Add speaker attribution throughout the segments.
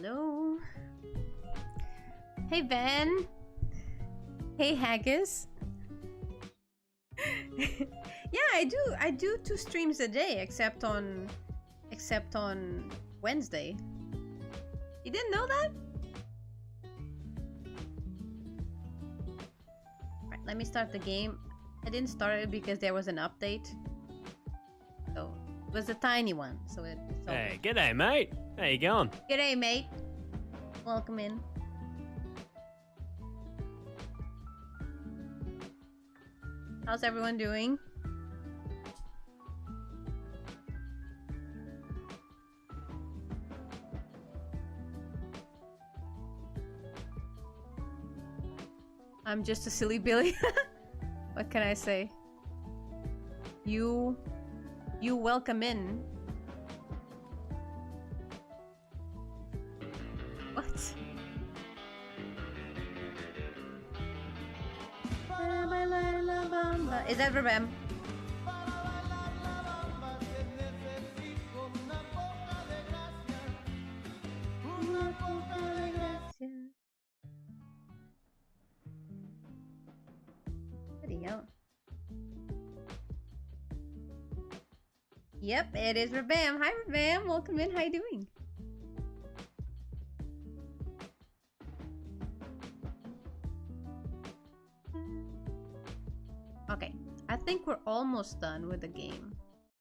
Speaker 1: Hello. Hey Van. Hey Haggis. Yeah, I do 2 streams a day except on Wednesday. You didn't know that? Right, let me start the game. I didn't start it because there was an update. So it was a tiny one, so it's all
Speaker 2: Hey, g'day, mate. How you going?
Speaker 1: G'day, mate. Welcome in. How's everyone doing? I'm just a silly Billy. What can I say? You welcome in. What? Is that Rebem? Bloody hell. Yep, it is Rebam. Hi Rebam, welcome in. How you doing? Okay, I think we're almost done with the game.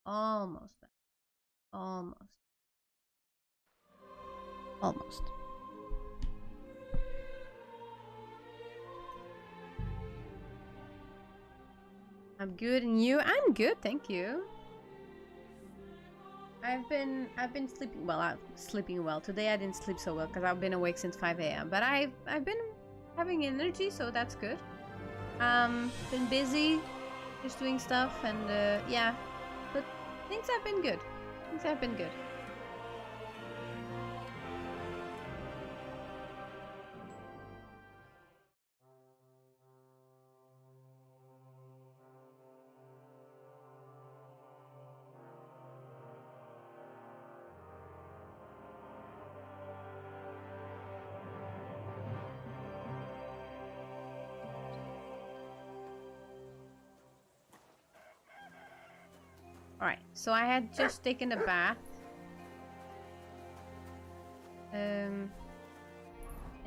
Speaker 1: Almost done. Almost. I'm good, and you? I'm good, thank you. I've been sleeping well. I'm sleeping well. Today I didn't sleep so well because I've been awake since 5 a.m. But I've been having energy, so that's good. Been busy, just doing stuff, and yeah. But things have been good. Things have been good. Alright, so I had just taken a bath. And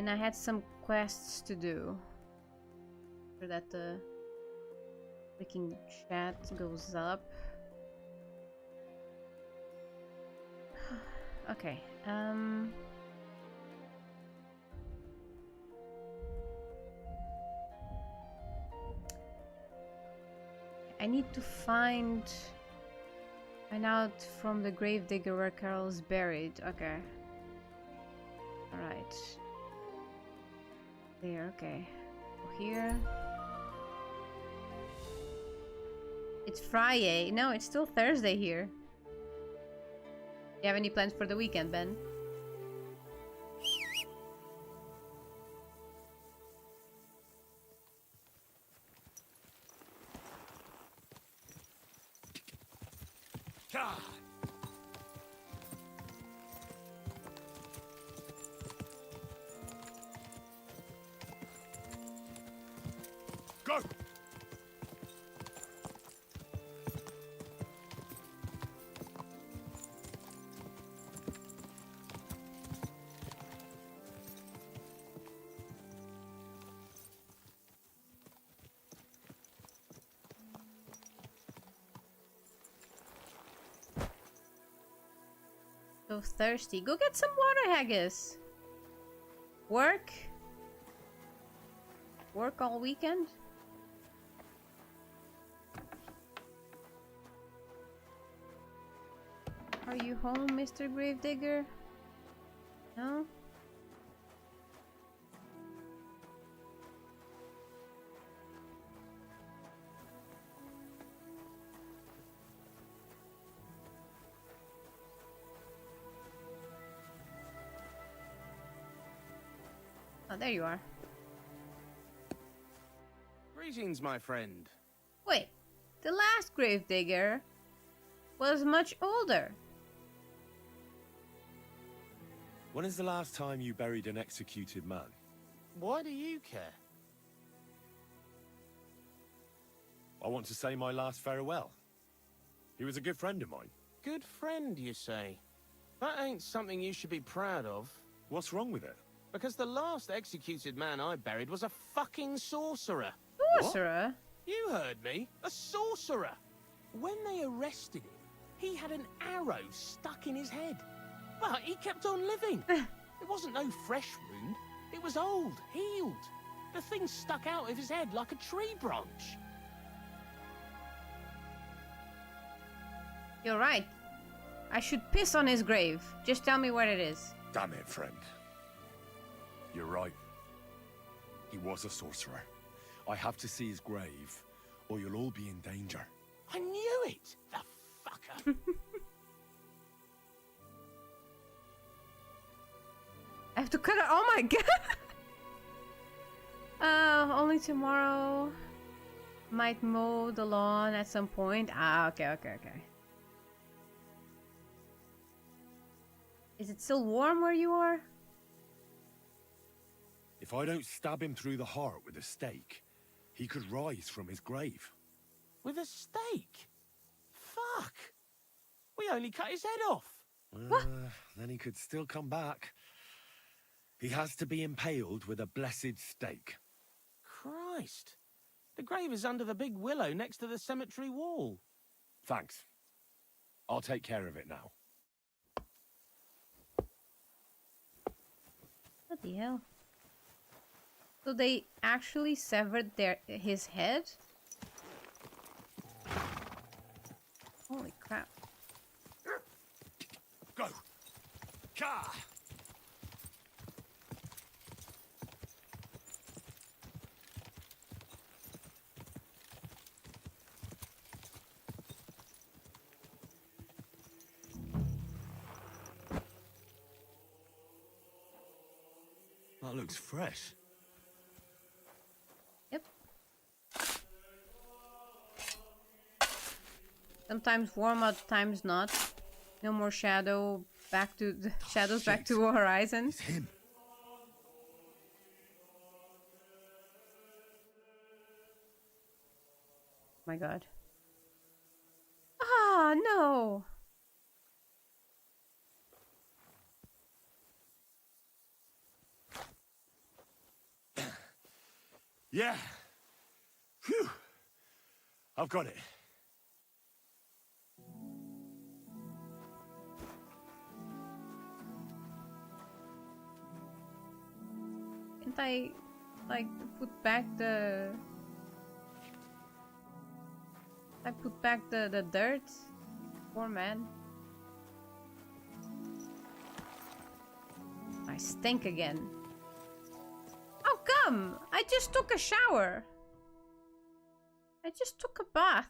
Speaker 1: I had some quests to do. So that the freaking chat goes up. Okay, I need to find out from the gravedigger where Carol's buried. Okay. Alright. There, okay. Go here. It's Friday. No, it's still Thursday here. You have any plans for the weekend, Ben?
Speaker 2: God. Go.
Speaker 1: So thirsty. Go get some water, Haggis. Work? Work all weekend? Are you home, Mr. Gravedigger? No? Oh, there you are.
Speaker 2: Greetings, my friend.
Speaker 1: Wait, the last gravedigger was much older.
Speaker 3: When is the last time you buried an executed man?
Speaker 2: Why do you care?
Speaker 3: I want to say my last farewell. He was a good friend of mine.
Speaker 2: Good friend, you say? That ain't something you should be proud of.
Speaker 3: What's wrong with it?
Speaker 2: Because the last executed man I buried was a fucking sorcerer.
Speaker 1: Sorcerer?
Speaker 2: You heard me. A sorcerer. When they arrested him, he had an arrow stuck in his head. But he kept on living. It wasn't no fresh wound. It was old, healed. The thing stuck out of his head like a tree branch.
Speaker 1: You're right. I should piss on his grave. Just tell me where it is.
Speaker 3: Damn it, friend. You're right. He was a sorcerer. I have to see his grave, or you'll all be in danger.
Speaker 2: I knew it, the fucker.
Speaker 1: I have to cut it. Oh my god! Only tomorrow. Might mow the lawn at some point. Ah, okay. Is it still warm where you are?
Speaker 3: If I don't stab him through the heart with a stake, he could rise from his grave.
Speaker 2: With a stake? Fuck! We only cut his head off.
Speaker 1: What?
Speaker 3: Then he could still come back. He has to be impaled with a blessed stake.
Speaker 2: Christ. The grave is under the big willow next to the cemetery wall.
Speaker 3: Thanks. I'll take care of it now.
Speaker 1: What the hell? So they actually severed his head? Holy crap.
Speaker 3: Go! Ka! That looks fresh.
Speaker 1: Yep. Sometimes warm, other times not. No more shadow. Back to the shadows. Back to horizon.
Speaker 3: It's him.
Speaker 1: My god. Ah, no.
Speaker 3: Yeah. Phew. I've got it.
Speaker 1: Can't I, like, put back the... I put back the dirt? Poor man. I stink again. How come? I just took a shower. I just took a bath.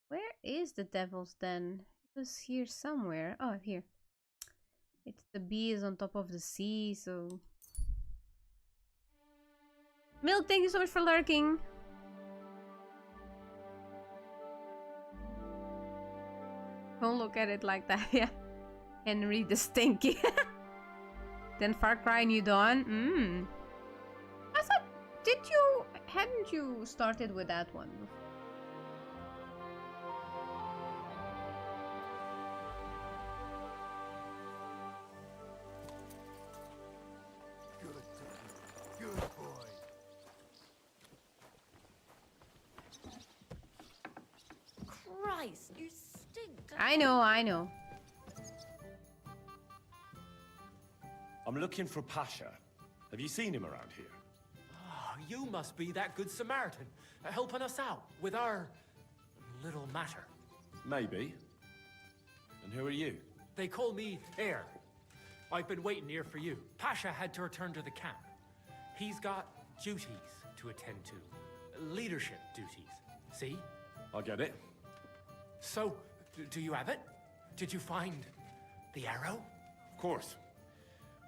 Speaker 1: Where is the devil's den? It was here somewhere. Oh, here. It's the bee is on top of the sea, so... Milk, thank you so much for lurking. Don't look at it like that, yeah. Henry the Stinky. Then Far Cry New Dawn. I thought, hadn't you started with that one?
Speaker 4: Good boy.
Speaker 5: Christ, you stink.
Speaker 1: I know.
Speaker 3: I'm looking for Pasha. Have you seen him around here?
Speaker 6: Oh, you must be that good Samaritan, helping us out with our little matter.
Speaker 3: Maybe. And who are you?
Speaker 6: They call me Heir. I've been waiting here for you. Pasha had to return to the camp. He's got duties to attend to. Leadership duties. See?
Speaker 3: I get it.
Speaker 6: So, do you have it? Did you find the arrow?
Speaker 3: Of course.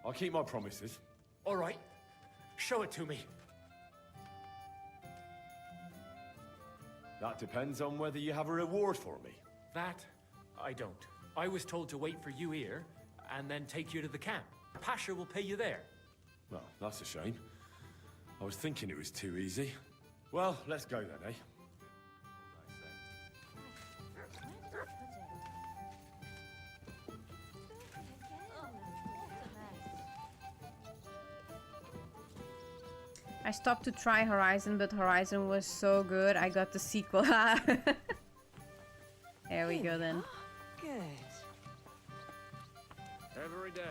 Speaker 3: I'll keep my promises.
Speaker 6: All right. Show it to me.
Speaker 3: That depends on whether you have a reward for me.
Speaker 6: That, I don't. I was told to wait for you here, and then take you to the camp. Pasha will pay you there.
Speaker 3: Well, that's a shame. I was thinking it was too easy. Well, let's go then, eh?
Speaker 1: I stopped to try Horizon, but Horizon was so good, I got the sequel. There we go then.
Speaker 5: Good.
Speaker 3: Every day,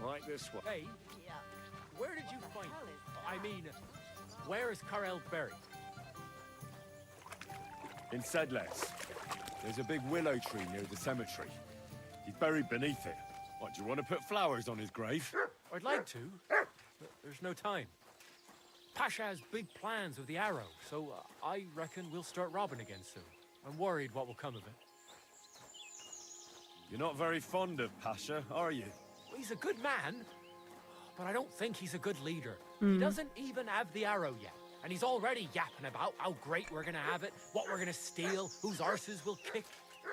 Speaker 3: like this one.
Speaker 6: Hey, where did you find... I mean, where is Karel buried?
Speaker 3: In Sedles. There's a big willow tree near the cemetery. He's buried beneath it. What, do you want to put flowers on his grave?
Speaker 6: I'd like to, but there's no time. Pasha has big plans with the arrow, so I reckon we'll start robbing again soon. I'm worried what will come of it.
Speaker 3: You're not very fond of Pasha, are you?
Speaker 6: He's a good man, but I don't think he's a good leader. He doesn't even have the arrow yet, and he's already yapping about how great we're gonna have it, what we're gonna steal, whose arses we'll kick.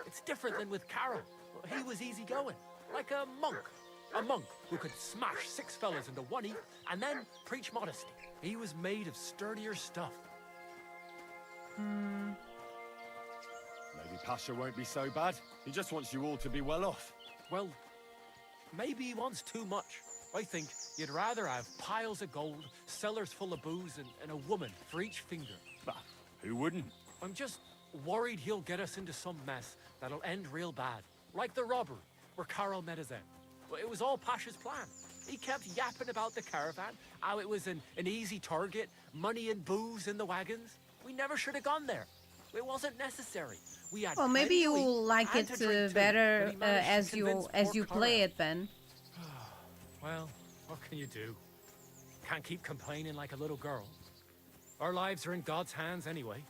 Speaker 6: It's different than with Carol. He was easygoing, like a monk. A monk who could smash 6 fellas into one heap and then preach modesty. He was made of sturdier stuff.
Speaker 3: Maybe Pasha won't be so bad. He just wants you all to be well off.
Speaker 6: Well, maybe he wants too much. I think you'd rather have piles of gold, cellars full of booze, and a woman for each finger.
Speaker 3: Bah, who wouldn't?
Speaker 6: I'm just worried he'll get us into some mess that'll end real bad. Like the robbery, where Carol met his end. Well, it was all Pasha's plan. He kept yapping about the caravan, how it was an easy target, money and booze in the wagons. We never should have gone there. It wasn't necessary. We had
Speaker 1: Well, maybe
Speaker 6: plenty to
Speaker 1: you'll
Speaker 6: eat
Speaker 1: like
Speaker 6: and
Speaker 1: it
Speaker 6: to drink too,
Speaker 1: better
Speaker 6: but he managed to
Speaker 1: as
Speaker 6: convince
Speaker 1: you
Speaker 6: poor
Speaker 1: play
Speaker 6: Carol.
Speaker 1: it, Ben.
Speaker 6: Well, what can you do? Can't keep complaining like a little girl. Our lives are in God's hands anyway.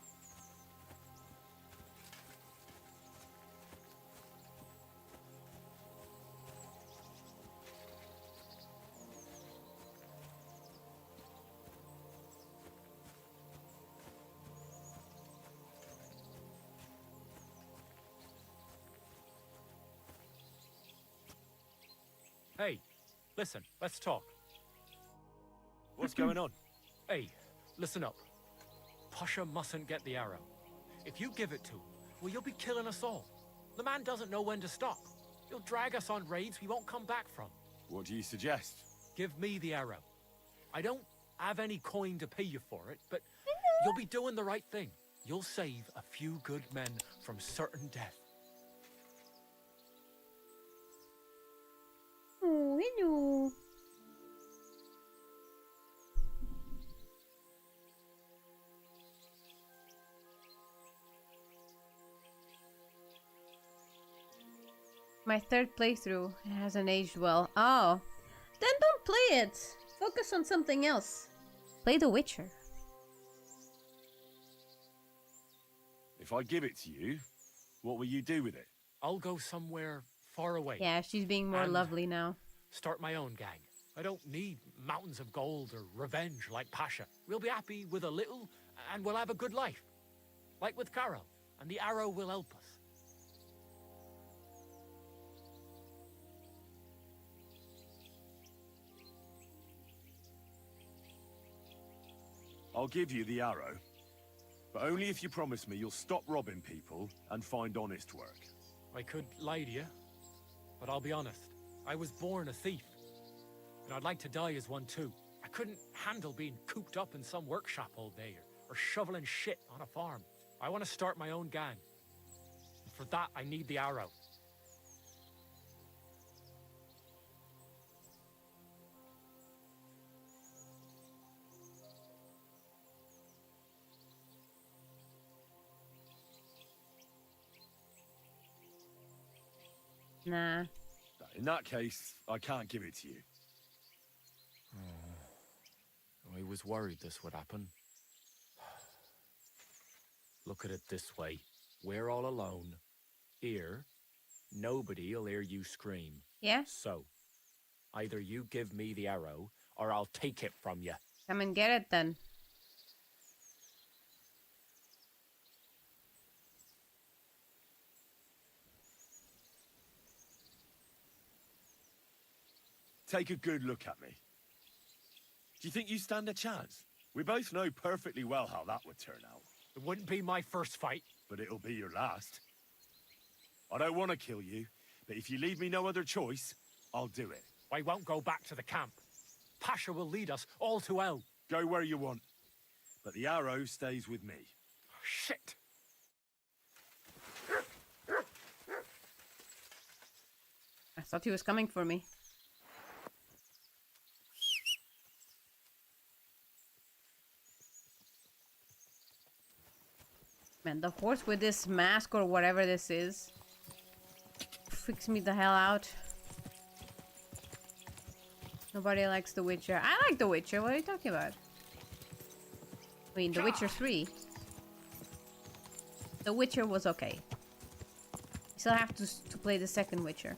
Speaker 6: Hey, listen, let's talk.
Speaker 3: What's going on?
Speaker 6: Hey, listen up. Pasha mustn't get the arrow. If you give it to him, well, you'll be killing us all. The man doesn't know when to stop. He'll drag us on raids we won't come back from.
Speaker 3: What do you suggest?
Speaker 6: Give me the arrow. I don't have any coin to pay you for it, but you'll be doing the right thing. You'll save a few good men from certain death.
Speaker 1: Oh, hello. My third playthrough hasn't aged well. Oh, then don't play it. Focus on something else. Play The Witcher.
Speaker 3: If I give it to you, what will you do with it?
Speaker 6: I'll go somewhere far away.
Speaker 1: Yeah, she's being more
Speaker 6: And-
Speaker 1: lovely now.
Speaker 6: Start my own gang. I don't need mountains of gold or revenge like Pasha. We'll be happy with a little, and we'll have a good life. Like with Carol, and the arrow will help us.
Speaker 3: I'll give you the arrow, but only if you promise me you'll stop robbing people and find honest work.
Speaker 6: I could lie to you, but I'll be honest. I was born a thief, and I'd like to die as one too. I couldn't handle being cooped up in some workshop all day or shoveling shit on a farm. I want to start my own gang. And for that, I need the arrow.
Speaker 1: Nah.
Speaker 3: In that case, I can't give it to you.
Speaker 6: I was worried this would happen. Look at it this way. We're all alone. Here, nobody'll hear you scream.
Speaker 1: Yeah?
Speaker 6: So, either you give me the arrow, or I'll take it from you.
Speaker 1: Come and get it then.
Speaker 3: Take a good look at me. Do you think you stand a chance? We both know perfectly well how that would turn out.
Speaker 6: It wouldn't be my first fight.
Speaker 3: But it'll be your last. I don't want to kill you, but if you leave me no other choice, I'll do it.
Speaker 6: I won't go back to the camp. Pasha will lead us all to hell.
Speaker 3: Go where you want. But the arrow stays with me.
Speaker 6: Shit.
Speaker 1: I thought he was coming for me. Man, the horse with this mask or whatever this is freaks me the hell out. Nobody likes The Witcher. I like The Witcher. What are you talking about? I mean, The Witcher 3. The Witcher was okay. Still have to play the second Witcher.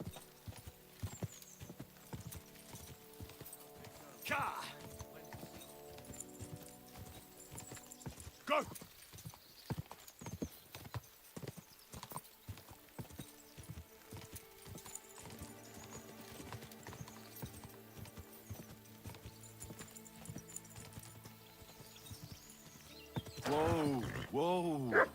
Speaker 3: Go! Whoa, whoa.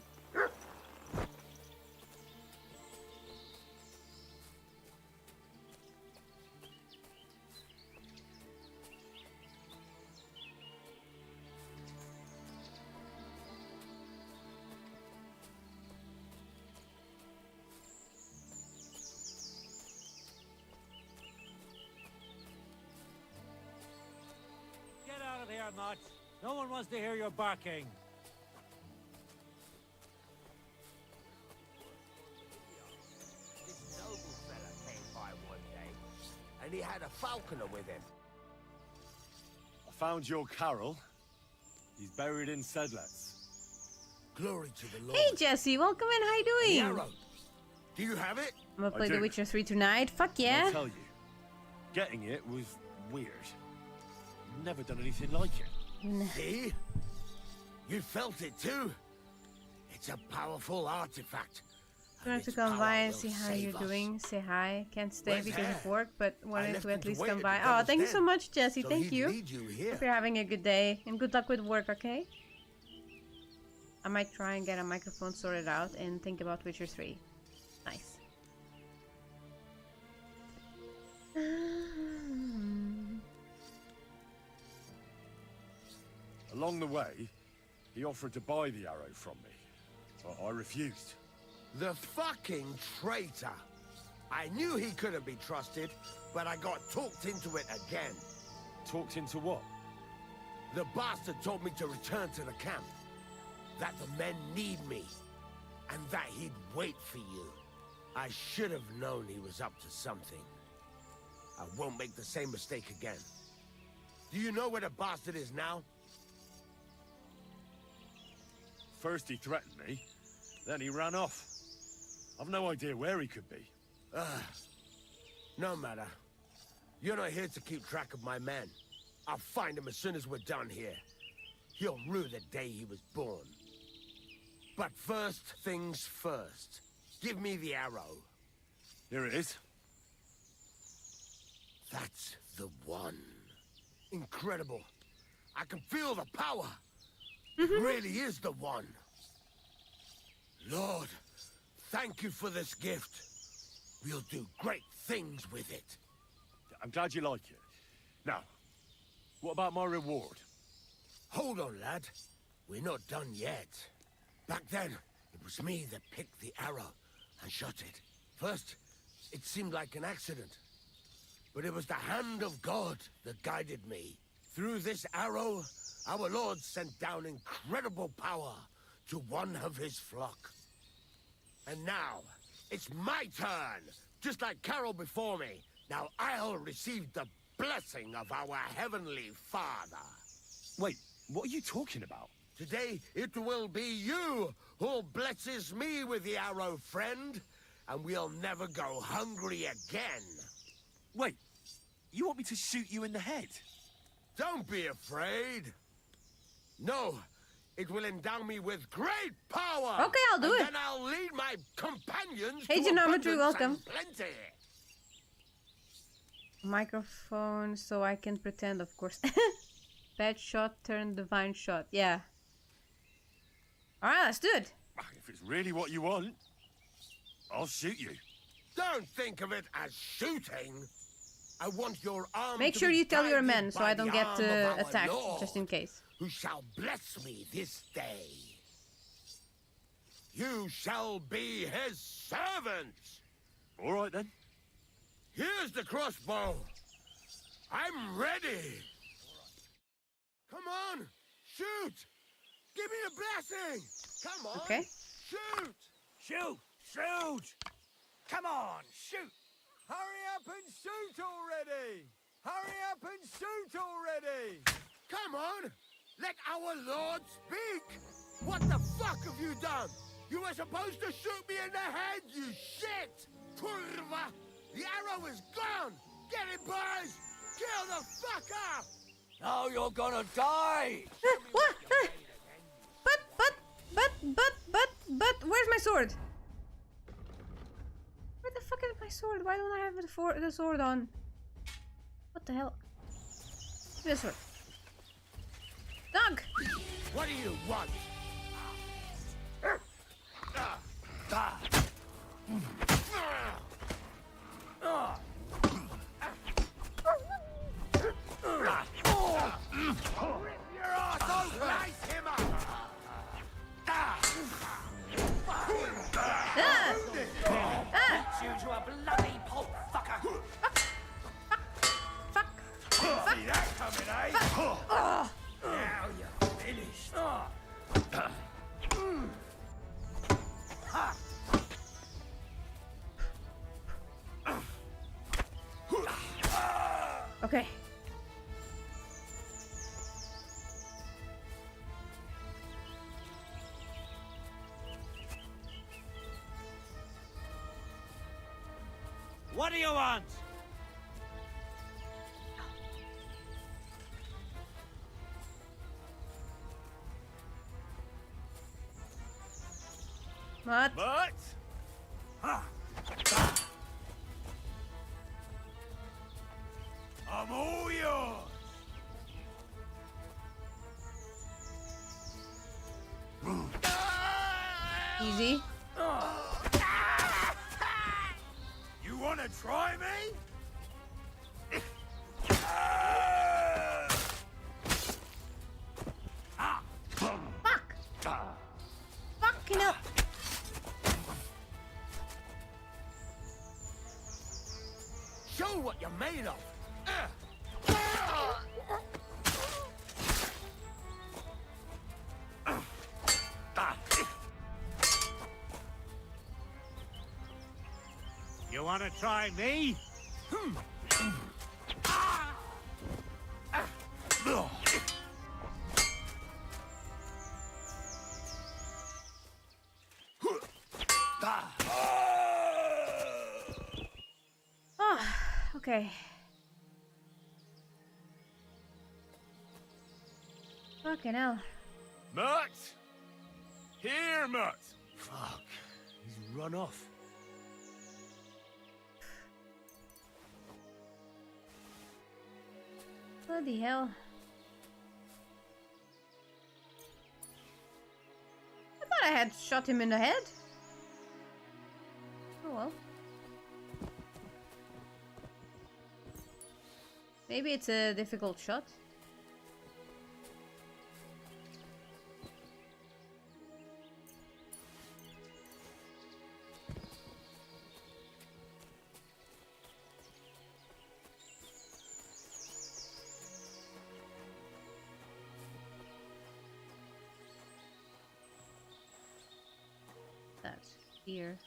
Speaker 7: Get out of here, Mutt. No one wants to hear your barking.
Speaker 4: This noble fella came by one day, and he had a falconer with him.
Speaker 3: I found your Carol. He's buried in Sedlets.
Speaker 4: Glory to the Lord.
Speaker 1: Hey Jesse, welcome in. How you
Speaker 4: The
Speaker 1: doing?
Speaker 4: arrow. Do you have it?
Speaker 1: I'm gonna
Speaker 3: I
Speaker 1: play The
Speaker 3: do.
Speaker 1: Witcher 3 tonight. Fuck yeah.
Speaker 3: I'll tell you, getting it was weird. Never done anything like it.
Speaker 4: See? You felt it too? It's a powerful artifact.
Speaker 1: You want to
Speaker 4: Its
Speaker 1: come
Speaker 4: power
Speaker 1: by and
Speaker 4: will
Speaker 1: see how
Speaker 4: save
Speaker 1: you're
Speaker 4: us.
Speaker 1: doing? Say hi. Can't stay
Speaker 4: Where's
Speaker 1: because of
Speaker 4: Hare?
Speaker 1: work, but wanted
Speaker 4: left
Speaker 1: to
Speaker 4: him
Speaker 1: at
Speaker 4: to
Speaker 1: least
Speaker 4: wait
Speaker 1: come
Speaker 4: at
Speaker 1: by.
Speaker 4: the
Speaker 1: Oh,
Speaker 4: devil's
Speaker 1: thank you so
Speaker 4: den,
Speaker 1: much, Jesse.
Speaker 4: so
Speaker 1: Thank
Speaker 4: he'd
Speaker 1: you.
Speaker 4: lead you here.
Speaker 1: Hope you're having a good day and good luck with work, okay? I might try and get a microphone sorted out and think about Witcher 3. Nice.
Speaker 3: Along the way, he offered to buy the arrow from me, but I refused.
Speaker 4: The fucking traitor! I knew he couldn't be trusted, but I got talked into it again.
Speaker 3: Talked into what?
Speaker 4: The bastard told me to return to the camp. That the men need me. And that he'd wait for you. I should have known he was up to something. I won't make the same mistake again. Do you know where the bastard is now?
Speaker 3: First he threatened me, then he ran off. I've no idea where he could be.
Speaker 4: No matter. You're not here to keep track of my men. I'll find him as soon as we're done here. He'll rue the day he was born. But first things first. Give me the arrow.
Speaker 3: Here it is.
Speaker 4: That's the one. Incredible. I can feel the power. It really is the one. Lord, thank you for this gift. We'll do great things with it.
Speaker 3: I'm glad you like it. Now, what about my reward?
Speaker 4: Hold on, lad. We're not done yet. Back then, it was me that picked the arrow and shot it. First, it seemed like an accident. But it was the hand of God that guided me. Through this arrow, our Lord sent down incredible power to one of his flock. And now, it's my turn! Just like Carol before me, now I'll receive the blessing of our Heavenly Father.
Speaker 3: Wait, what are you talking about?
Speaker 4: Today, it will be you who blesses me with the arrow, friend. And we'll never go hungry again.
Speaker 3: Wait, you want me to shoot you in the head?
Speaker 4: Don't be afraid. No, it will endow me with great power.
Speaker 1: Okay, I'll do
Speaker 4: and
Speaker 1: it.
Speaker 4: Then I'll lead my companions
Speaker 1: Hey,
Speaker 4: to
Speaker 1: Geometry,
Speaker 4: abundance
Speaker 1: welcome.
Speaker 4: and plenty.
Speaker 1: Microphone so I can pretend, of course. Bad shot turned divine shot. Yeah. Alright, let's do it.
Speaker 3: If it's really what you want, I'll shoot you.
Speaker 4: Don't think of it as shooting. I want your arm
Speaker 1: Make
Speaker 4: to
Speaker 1: sure
Speaker 4: be
Speaker 1: you tell your
Speaker 4: guided
Speaker 1: men so
Speaker 4: by
Speaker 1: I don't
Speaker 4: the
Speaker 1: get
Speaker 4: arm of our
Speaker 1: attacked,
Speaker 4: Lord,
Speaker 1: just in case.
Speaker 4: who shall bless me this day. You shall be his servants.
Speaker 3: All right, then.
Speaker 4: Here's the crossbow. I'm ready. Come on, shoot. Give me a blessing. Come on.
Speaker 1: Okay.
Speaker 4: Shoot.
Speaker 7: Shoot! Shoot! Come on, shoot!
Speaker 8: Hurry up and shoot already! Hurry up and shoot already!
Speaker 4: Come on. Let our Lord speak. What the fuck have you done? You were supposed to shoot me in the head, you shit! Kurva! The arrow is gone! Get it, boys! Kill the fucker!
Speaker 8: Now you're gonna die!
Speaker 1: What? But, where's my sword? Where the fuck is my sword? Why don't I have the sword on? What the hell? Give me the sword. Dog!
Speaker 4: What do you want?
Speaker 8: Your ass over!
Speaker 4: Light him up!
Speaker 6: You to a bloody pulp fucker!
Speaker 1: Fuck!
Speaker 8: See that coming, eh? Now you're finished.
Speaker 1: Okay.
Speaker 7: What do you want?
Speaker 1: What?
Speaker 3: But
Speaker 8: I'm all yours.
Speaker 1: Easy.
Speaker 8: You wanna try me?
Speaker 1: Fuck! Fucking hell!
Speaker 4: Show what you're made of!
Speaker 7: You wanna try me?
Speaker 1: Oh, okay. Fucking hell.
Speaker 3: Mutt! Here, Mutt!
Speaker 2: Fuck. He's run off.
Speaker 1: Bloody hell. I thought I had shot him in the head. Oh well. Maybe it's a difficult shot. That's here.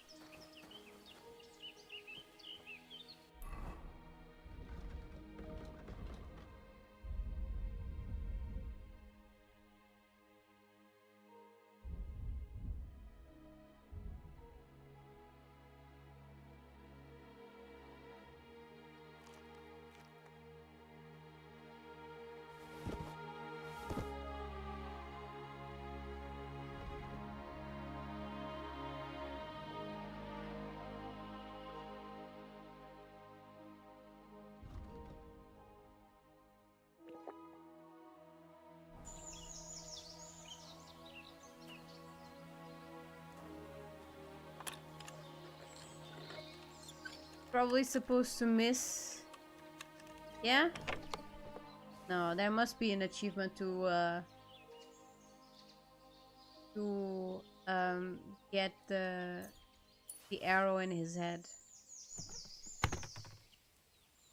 Speaker 1: Probably supposed to miss. Yeah? No, there must be an achievement to get the arrow in his head.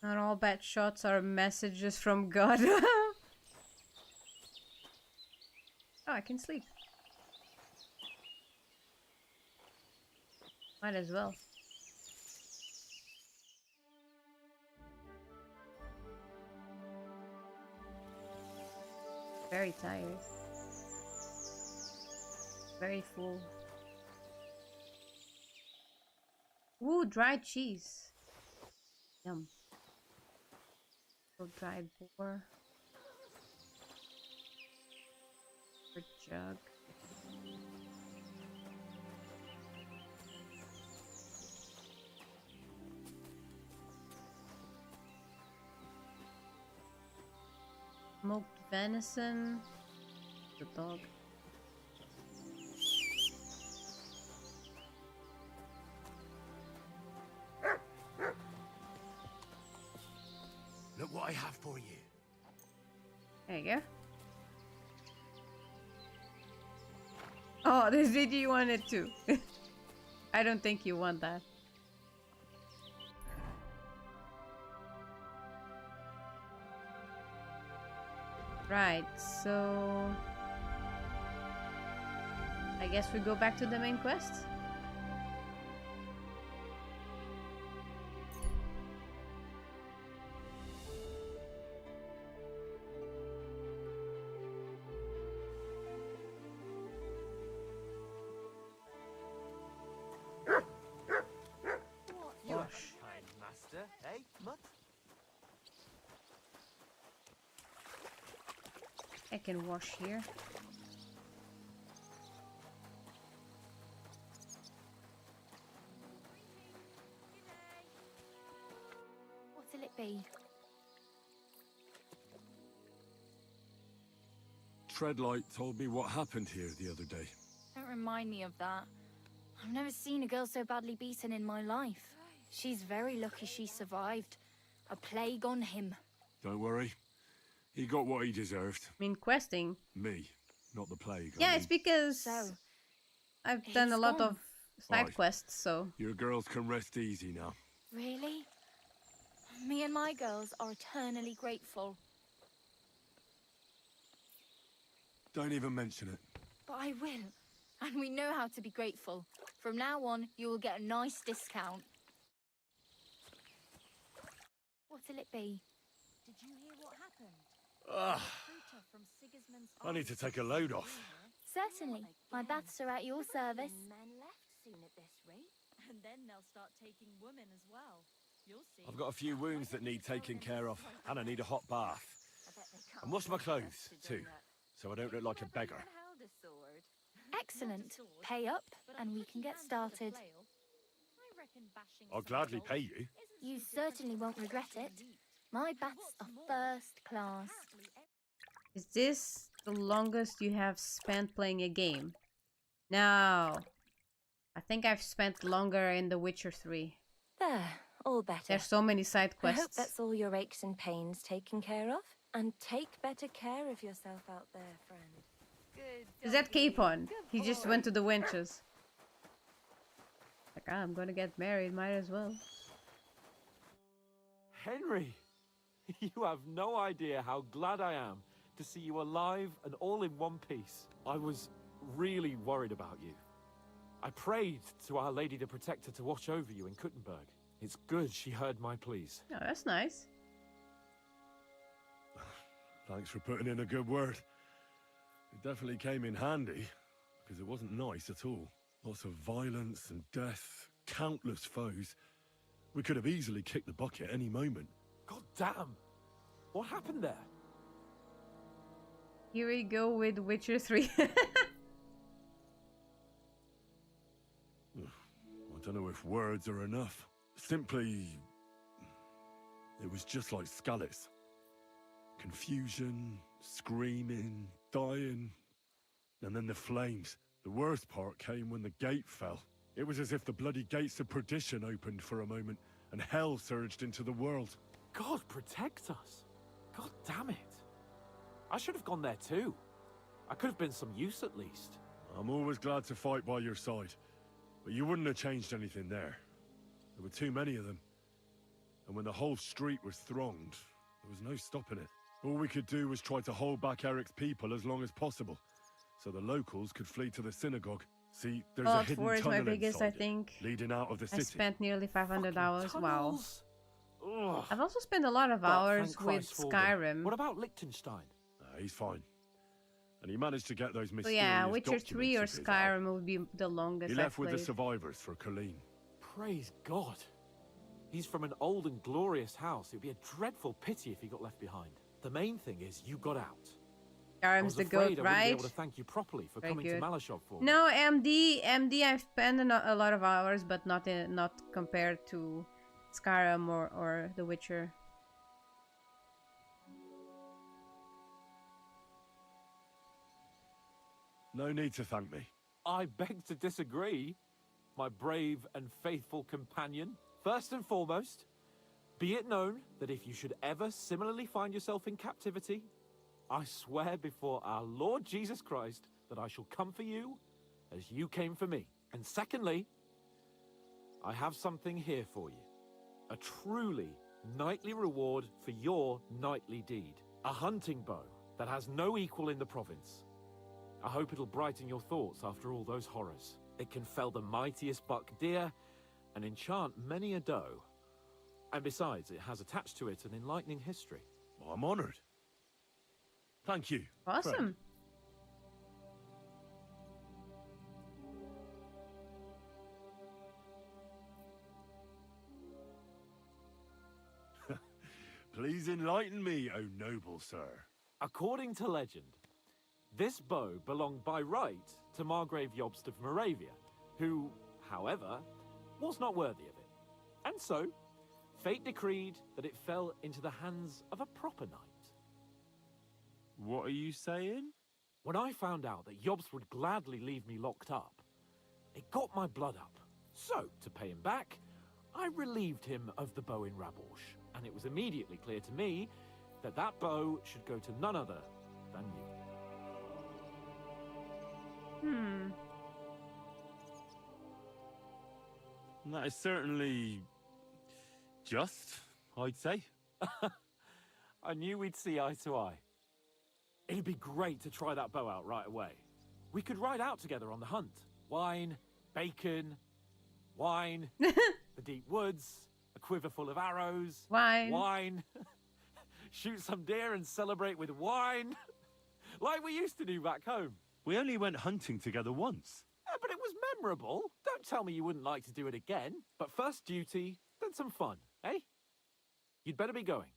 Speaker 1: Not all bad shots are messages from God. Oh, I can sleep. Might as well. Very tired. Very full. Ooh, dried cheese. Yum. Dried boar. For jug. Smoked venison. The dog.
Speaker 4: Look what I have for you.
Speaker 1: There you go. Oh, this did you want it too. I don't think you want that. Right, so I guess we go back to the main quest. Wash.
Speaker 6: Kind master, eh, Mutt?
Speaker 1: I can wash here.
Speaker 9: What'll it be?
Speaker 3: Treadlight told me what happened here the other day.
Speaker 9: Don't remind me of that. I've never seen a girl so badly beaten in my life. She's very lucky she survived. A plague on him.
Speaker 3: Don't worry. He got what he deserved.
Speaker 1: I mean, questing.
Speaker 3: Me, not the plague.
Speaker 1: Yeah, it's because
Speaker 9: So,
Speaker 1: I've done a lot
Speaker 9: gone.
Speaker 1: of side
Speaker 3: Aye.
Speaker 1: quests, so.
Speaker 3: Your girls can rest easy now.
Speaker 9: really? Me and my girls are eternally grateful.
Speaker 3: Don't even mention it.
Speaker 9: But I will. And we know how to be grateful. From now on, you will get a nice discount. What'll it be?
Speaker 5: Did you hear what happened?
Speaker 3: Ugh,
Speaker 5: Recruiter from Sigismund's
Speaker 3: I need to take a load off.
Speaker 9: Certainly. My baths are at your service.
Speaker 5: Men left soon at this rate. And then they'll start taking women as well. You'll see.
Speaker 3: I've got a few wounds that need taking care of, and I need a hot bath.
Speaker 5: I bet they can't
Speaker 3: And wash my
Speaker 5: be
Speaker 3: clothes,
Speaker 5: trusted
Speaker 3: too,
Speaker 5: doing that.
Speaker 3: so I don't look like a beggar.
Speaker 5: Never held a sword.
Speaker 9: Excellent. Pay up and we can get started.
Speaker 5: I reckon bashing
Speaker 3: I'll
Speaker 5: some
Speaker 3: gladly
Speaker 5: gold
Speaker 3: pay you.
Speaker 5: isn't
Speaker 9: You
Speaker 5: so good
Speaker 9: certainly
Speaker 5: for
Speaker 9: won't regret it. My baths are first class.
Speaker 1: Is this the longest you have spent playing a game? No. I think I've spent longer in The Witcher 3.
Speaker 10: There, all better.
Speaker 1: There's so many side
Speaker 10: I hope
Speaker 1: quests.
Speaker 10: that's all your aches and pains taken care of. And take better care of yourself out there, friend.
Speaker 1: Is that Capon? He just went to the Wenches. Like, ah, I'm gonna get married, might as well.
Speaker 11: Henry, you have no idea how glad I am to see you alive and all in one piece. I was really worried about you. I prayed to Our Lady the Protector to watch over you in Kuttenberg. It's good she heard my pleas.
Speaker 1: Oh, that's nice.
Speaker 3: Thanks for putting in a good word. It definitely came in handy, because it wasn't nice at all. Lots of violence and death, countless foes. We could have easily kicked the bucket any moment.
Speaker 11: God damn! What happened there?
Speaker 1: Here we go with Witcher 3.
Speaker 3: I don't know if words are enough. Simply, it was just like Skalitz. Confusion, screaming, dying, and then the flames. The worst part came when the gate fell. It was as if the bloody gates of perdition opened for a moment, and hell surged into the world.
Speaker 11: God protect us. God damn it. I should have gone there too. I could have been some use at least.
Speaker 3: I'm always glad to fight by your side, but you wouldn't have changed anything there. There were too many of them. And when the whole street was thronged, there was no stopping it. All we could do was try to hold back Eric's people as long as possible, so the locals could flee to the synagogue. See, there's a hidden
Speaker 1: 4 is my
Speaker 3: tunnel
Speaker 1: biggest,
Speaker 3: inside
Speaker 1: I think.
Speaker 3: leading out of the
Speaker 1: I
Speaker 3: city.
Speaker 1: spent nearly 500
Speaker 11: Fucking
Speaker 1: hours. Wow.
Speaker 11: tunnels. Ugh.
Speaker 1: I've also spent a lot of
Speaker 11: But
Speaker 1: hours
Speaker 11: thank
Speaker 1: with
Speaker 11: Christ for them.
Speaker 1: Skyrim.
Speaker 11: What about Liechtenstein?
Speaker 3: He's fine. And he managed to get those
Speaker 1: So
Speaker 3: mysterious
Speaker 1: yeah, Witcher
Speaker 3: documents
Speaker 1: 3 or
Speaker 3: of his out.
Speaker 1: Skyrim would be the longest
Speaker 3: He
Speaker 1: I've
Speaker 3: left with the
Speaker 1: played.
Speaker 3: survivors for Colleen.
Speaker 11: Praise God. He's from an old and glorious house. It would be a dreadful pity if he got left behind. The main thing is you got out. I was
Speaker 1: Skyrim's the
Speaker 11: afraid
Speaker 1: goat,
Speaker 11: I wouldn't be
Speaker 1: right?
Speaker 11: able to thank you properly for
Speaker 1: Very
Speaker 11: coming
Speaker 1: good.
Speaker 11: to Malashov for me.
Speaker 1: No, MD, I've spent a lot of hours, but not compared to Skyrim or The Witcher.
Speaker 3: No need to thank me.
Speaker 11: I beg to disagree, my brave and faithful companion. First and foremost, be it known that if you should ever similarly find yourself in captivity, I swear before our Lord Jesus Christ that I shall come for you as you came for me. And secondly, I have something here for you. A truly knightly reward for your knightly deed. A hunting bow that has no equal in the province. I hope it'll brighten your thoughts after all those horrors. It can fell the mightiest buck deer and enchant many a doe. And besides, it has attached to it an enlightening history.
Speaker 3: Well, I'm honored. Thank you.
Speaker 1: Awesome.
Speaker 3: friend. Please enlighten me, O noble sir.
Speaker 11: According to legend, this bow belonged by right to Margrave Jobst of Moravia, who, however, was not worthy of it. And so, fate decreed that it fell into the hands of a proper knight.
Speaker 3: What are you saying?
Speaker 11: When I found out that Jobst would gladly leave me locked up, it got my blood up. So, to pay him back, I relieved him of the bow in Raborsh, and it was immediately clear to me that that bow should go to none other than you.
Speaker 3: That is certainly just, I'd say.
Speaker 11: I knew we'd see eye to eye. It'd be great to try that bow out right away. We could ride out together on the hunt. Wine, bacon, wine, the deep woods, a quiver full of arrows.
Speaker 1: Wine.
Speaker 11: Shoot some deer and celebrate with wine. Like we used to do back home.
Speaker 3: We only went hunting together once.
Speaker 11: Yeah, but it was memorable. Don't tell me you wouldn't like to do it again. But first duty, then some fun, eh? You'd better be going.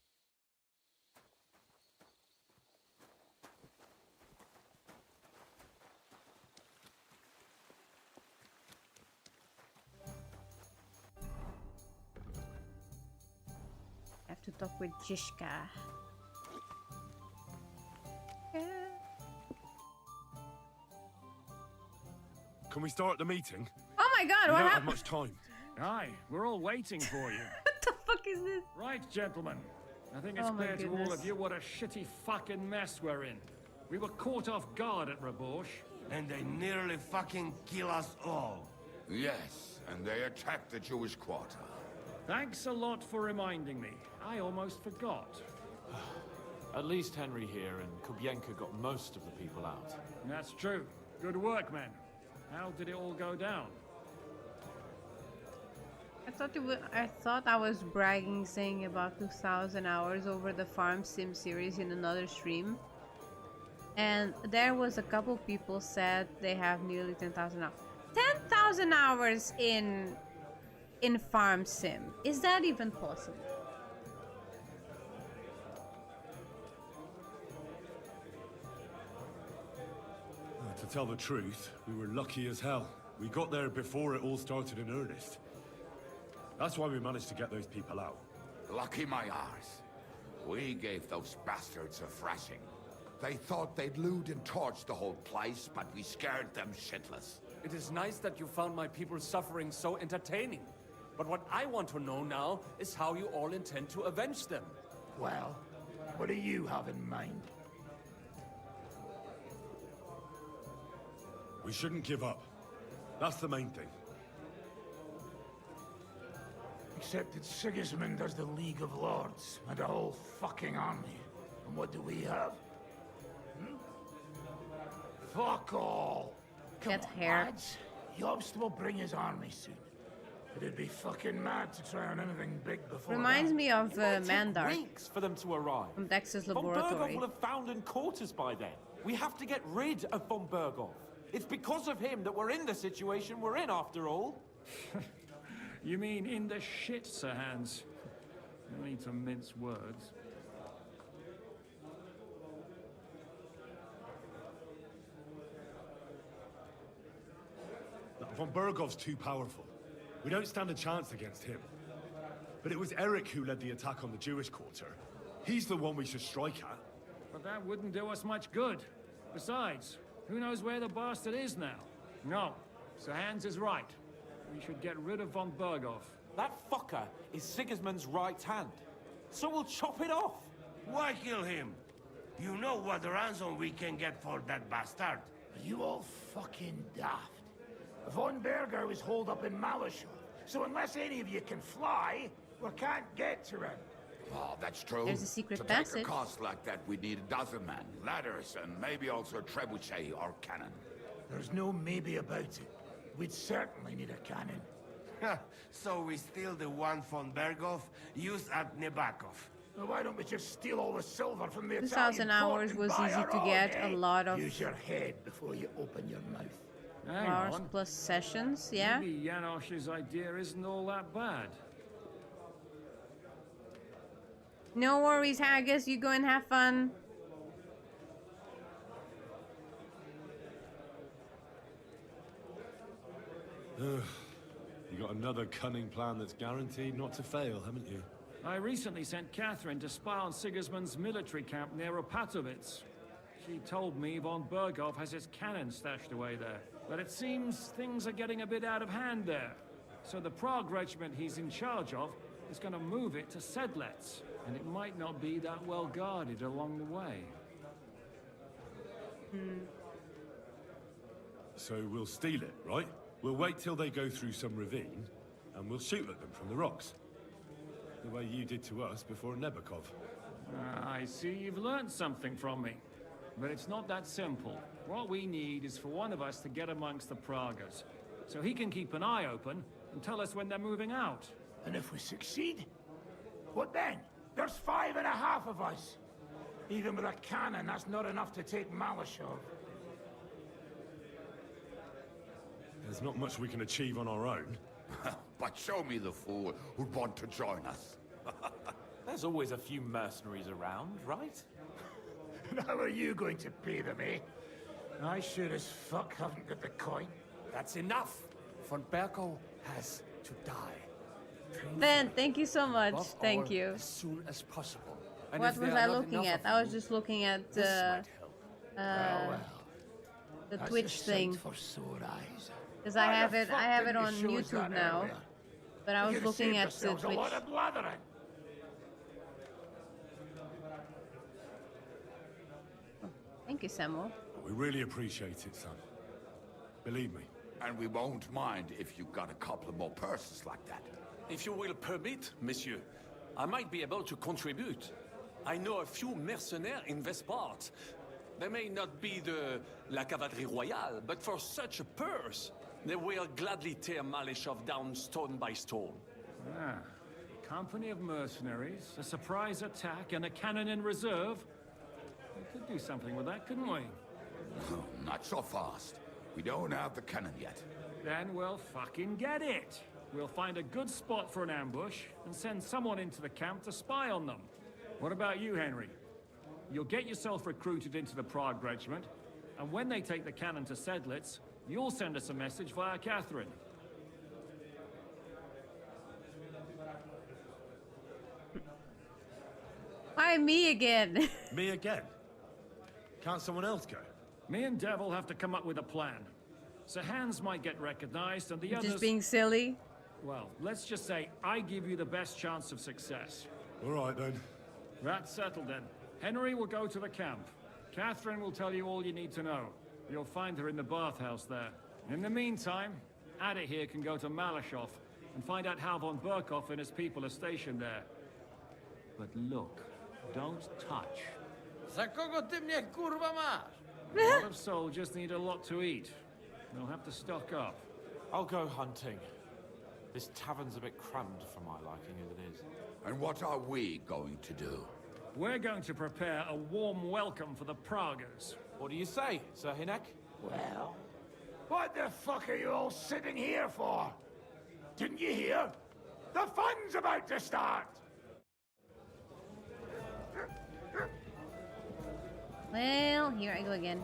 Speaker 1: I have to talk with Jishka.
Speaker 3: Can we start the meeting?
Speaker 1: Oh my god,
Speaker 3: We
Speaker 1: what
Speaker 3: don't have
Speaker 1: happened?
Speaker 3: much time.
Speaker 8: Aye, we're all waiting for you.
Speaker 1: What the fuck is this?
Speaker 8: Right, gentlemen. I think it's
Speaker 1: Oh my
Speaker 8: clear to all
Speaker 1: goodness.
Speaker 8: of you what a shitty fucking mess we're in. We were caught off guard at Raborsh.
Speaker 4: And they nearly fucking kill us all.
Speaker 12: Yes, and they attacked the Jewish quarter.
Speaker 8: Thanks a lot for reminding me. I almost forgot.
Speaker 11: At least Henry here and Kubienka got most of the people out.
Speaker 8: That's true. Good work, men. How did it all go down?
Speaker 1: I thought I was bragging, saying about 2,000 hours over the Farm Sim series in another stream, and there was a couple people said they have nearly 10,000 hours. 10,000 hours in Farm Sim. Is that even possible?
Speaker 3: To tell the truth, we were lucky as hell. We got there before it all started in earnest. That's why we managed to get those people out.
Speaker 12: Lucky my arse. We gave those bastards a thrashing. They thought they'd loot and torch the whole place, but we scared them shitless.
Speaker 13: It is nice that you found my people suffering so entertaining. But what I want to know now is how you all intend to avenge them.
Speaker 14: Well, what do you have in mind?
Speaker 3: We shouldn't give up. That's the main thing.
Speaker 14: Except that Sigismund has the League of Lords and a whole fucking army. And what do we have? Hmm? Fuck all! Come
Speaker 1: Get
Speaker 14: on,
Speaker 1: hair.
Speaker 14: lads. Jobst will bring his army soon. But it'd be fucking mad to try on anything big before
Speaker 1: Reminds
Speaker 14: that.
Speaker 1: me of Mandark
Speaker 11: Weeks for them to arrive.
Speaker 1: from Dexter's
Speaker 11: Von Berghoff
Speaker 1: laboratory.
Speaker 11: will have found in quarters by then. We have to get rid of Von Berghoff. It's because of him that we're in the situation we're in, after all.
Speaker 15: You mean in the shit, Sir Hans? No need to mince words.
Speaker 3: Von Berghoff's too powerful. We don't stand a chance against him. But it was Eric who led the attack on the Jewish quarter. He's the one we should strike at.
Speaker 15: But that wouldn't do us much good. Besides, who knows where the bastard is now? No, Sir Hans is right. We should get rid of Von Berghoff.
Speaker 11: That fucker is Sigismund's right hand. So we'll chop it off.
Speaker 4: Why kill him? You know what ransom we can get for that bastard.
Speaker 14: Are you all fucking daft? Von Berger was holed up in Malashov, so unless any of you can fly, we can't get to him.
Speaker 12: Oh, that's true.
Speaker 1: There's a secret
Speaker 12: to
Speaker 1: passage.
Speaker 12: take a cost like that, we need a dozen men, ladders, and maybe also a trebuchet or cannon.
Speaker 14: There's no maybe about it. We'd certainly need a cannon.
Speaker 4: So we steal the one von Berghoff used at Nebakov.
Speaker 14: Well, why don't we just steal all the silver from the
Speaker 1: 2,000
Speaker 14: Italian
Speaker 1: hours
Speaker 14: port and
Speaker 1: was
Speaker 14: buy
Speaker 1: easy
Speaker 14: our
Speaker 1: to
Speaker 14: own,
Speaker 1: get.
Speaker 14: eh?
Speaker 1: A lot of
Speaker 14: Use your head before you open your mouth.
Speaker 15: Hang
Speaker 1: hours
Speaker 15: on.
Speaker 1: plus sessions, yeah?
Speaker 15: Maybe Janosch's idea isn't all that bad.
Speaker 1: No worries, Haggis. You go and have fun.
Speaker 3: You got another cunning plan that's guaranteed not to fail, haven't you?
Speaker 15: I recently sent Catherine to spy on Sigismund's military camp near Opatovitz. She told me Von Berghoff has his cannon stashed away there. But it seems things are getting a bit out of hand there. So the Prague regiment he's in charge of is going to move it to Sedlets. And it might not be that well guarded along the way.
Speaker 3: So we'll steal it, right? We'll wait till they go through some ravine, and we'll shoot at them from the rocks. The way you did to us before Nebakov.
Speaker 15: I see you've learned something from me. But it's not that simple. What we need is for one of us to get amongst the Pragas, so he can keep an eye open and tell us when they're moving out.
Speaker 14: And if we succeed, what then? There's 5.5 of us. Even with a cannon, that's not enough to take Malashov.
Speaker 3: There's not much we can achieve on our own.
Speaker 12: But show me the fool who'd want to join us.
Speaker 11: There's always a few mercenaries around, right?
Speaker 14: How are you going to pay them, eh? I sure as fuck haven't got the coin.
Speaker 13: That's enough. Von Berghoff has to die.
Speaker 1: Ben, thank you so much.
Speaker 13: Above
Speaker 1: Thank
Speaker 13: all,
Speaker 1: you.
Speaker 13: As soon as possible. And
Speaker 1: What
Speaker 13: if
Speaker 1: was
Speaker 13: there
Speaker 1: I
Speaker 13: are not
Speaker 1: looking
Speaker 13: enough
Speaker 1: at?
Speaker 13: of
Speaker 1: I was
Speaker 13: you,
Speaker 1: just looking at
Speaker 13: this might help.
Speaker 1: the
Speaker 14: That's
Speaker 1: Twitch
Speaker 14: a
Speaker 1: thing.
Speaker 14: sight for sore eyes.
Speaker 1: Because I
Speaker 14: Why
Speaker 1: have
Speaker 14: the
Speaker 1: it.
Speaker 14: fuck
Speaker 1: I have it
Speaker 14: didn't
Speaker 1: on
Speaker 14: you show us
Speaker 1: YouTube
Speaker 14: that
Speaker 1: now.
Speaker 14: earlier?
Speaker 1: But I
Speaker 14: We
Speaker 1: was
Speaker 14: could have
Speaker 1: looking
Speaker 14: saved
Speaker 1: at
Speaker 14: ourselves
Speaker 1: Twitch.
Speaker 14: a lot of blathering.
Speaker 1: Thank you, Samuel.
Speaker 3: We really appreciate it, son. Believe me.
Speaker 12: And we won't mind if you got a couple of more purses like that.
Speaker 13: If you will permit, monsieur, I might be able to contribute. I know a few mercenaires in this part. They may not be the La Cavalerie Royale, but for such a purse, they will gladly tear Malashov down stone by stone.
Speaker 15: Ah, a company of mercenaries, a surprise attack, and a cannon in reserve. We could do something with that, couldn't we?
Speaker 12: Not so fast. We don't have the cannon yet.
Speaker 15: Then we'll fucking get it. We'll find a good spot for an ambush and send someone into the camp to spy on them. What about you, Henry? You'll get yourself recruited into the Prague regiment, and when they take the cannon to Sedlitz, you'll send us a message via Catherine.
Speaker 1: Why me again?
Speaker 3: Me again? Can't someone else go?
Speaker 15: Me and Devil have to come up with a plan. Sir Hans might get recognized, and the others...
Speaker 1: Just being silly.
Speaker 15: Well, let's just say I give you the best chance of success.
Speaker 3: All right, then.
Speaker 15: That's settled then. Henry will go to the camp. Catherine will tell you all you need to know. You'll find her in the bathhouse there. In the meantime, Ada here can go to Malashov and find out how von Burkhoff and his people are stationed there. But look, don't touch.
Speaker 8: Za kogo ty mnie kurwa masz?
Speaker 15: A lot of soldiers need a lot to eat. They'll have to stock up.
Speaker 11: I'll go hunting. This tavern's a bit crammed for my liking as it is.
Speaker 12: And what are we going to do?
Speaker 15: We're going to prepare a warm welcome for the Pragas.
Speaker 11: What do you say, Sir Hinek?
Speaker 14: Well, what the fuck are you all sitting here for? Didn't you hear? The fun's about to start!
Speaker 1: Well, here I go again.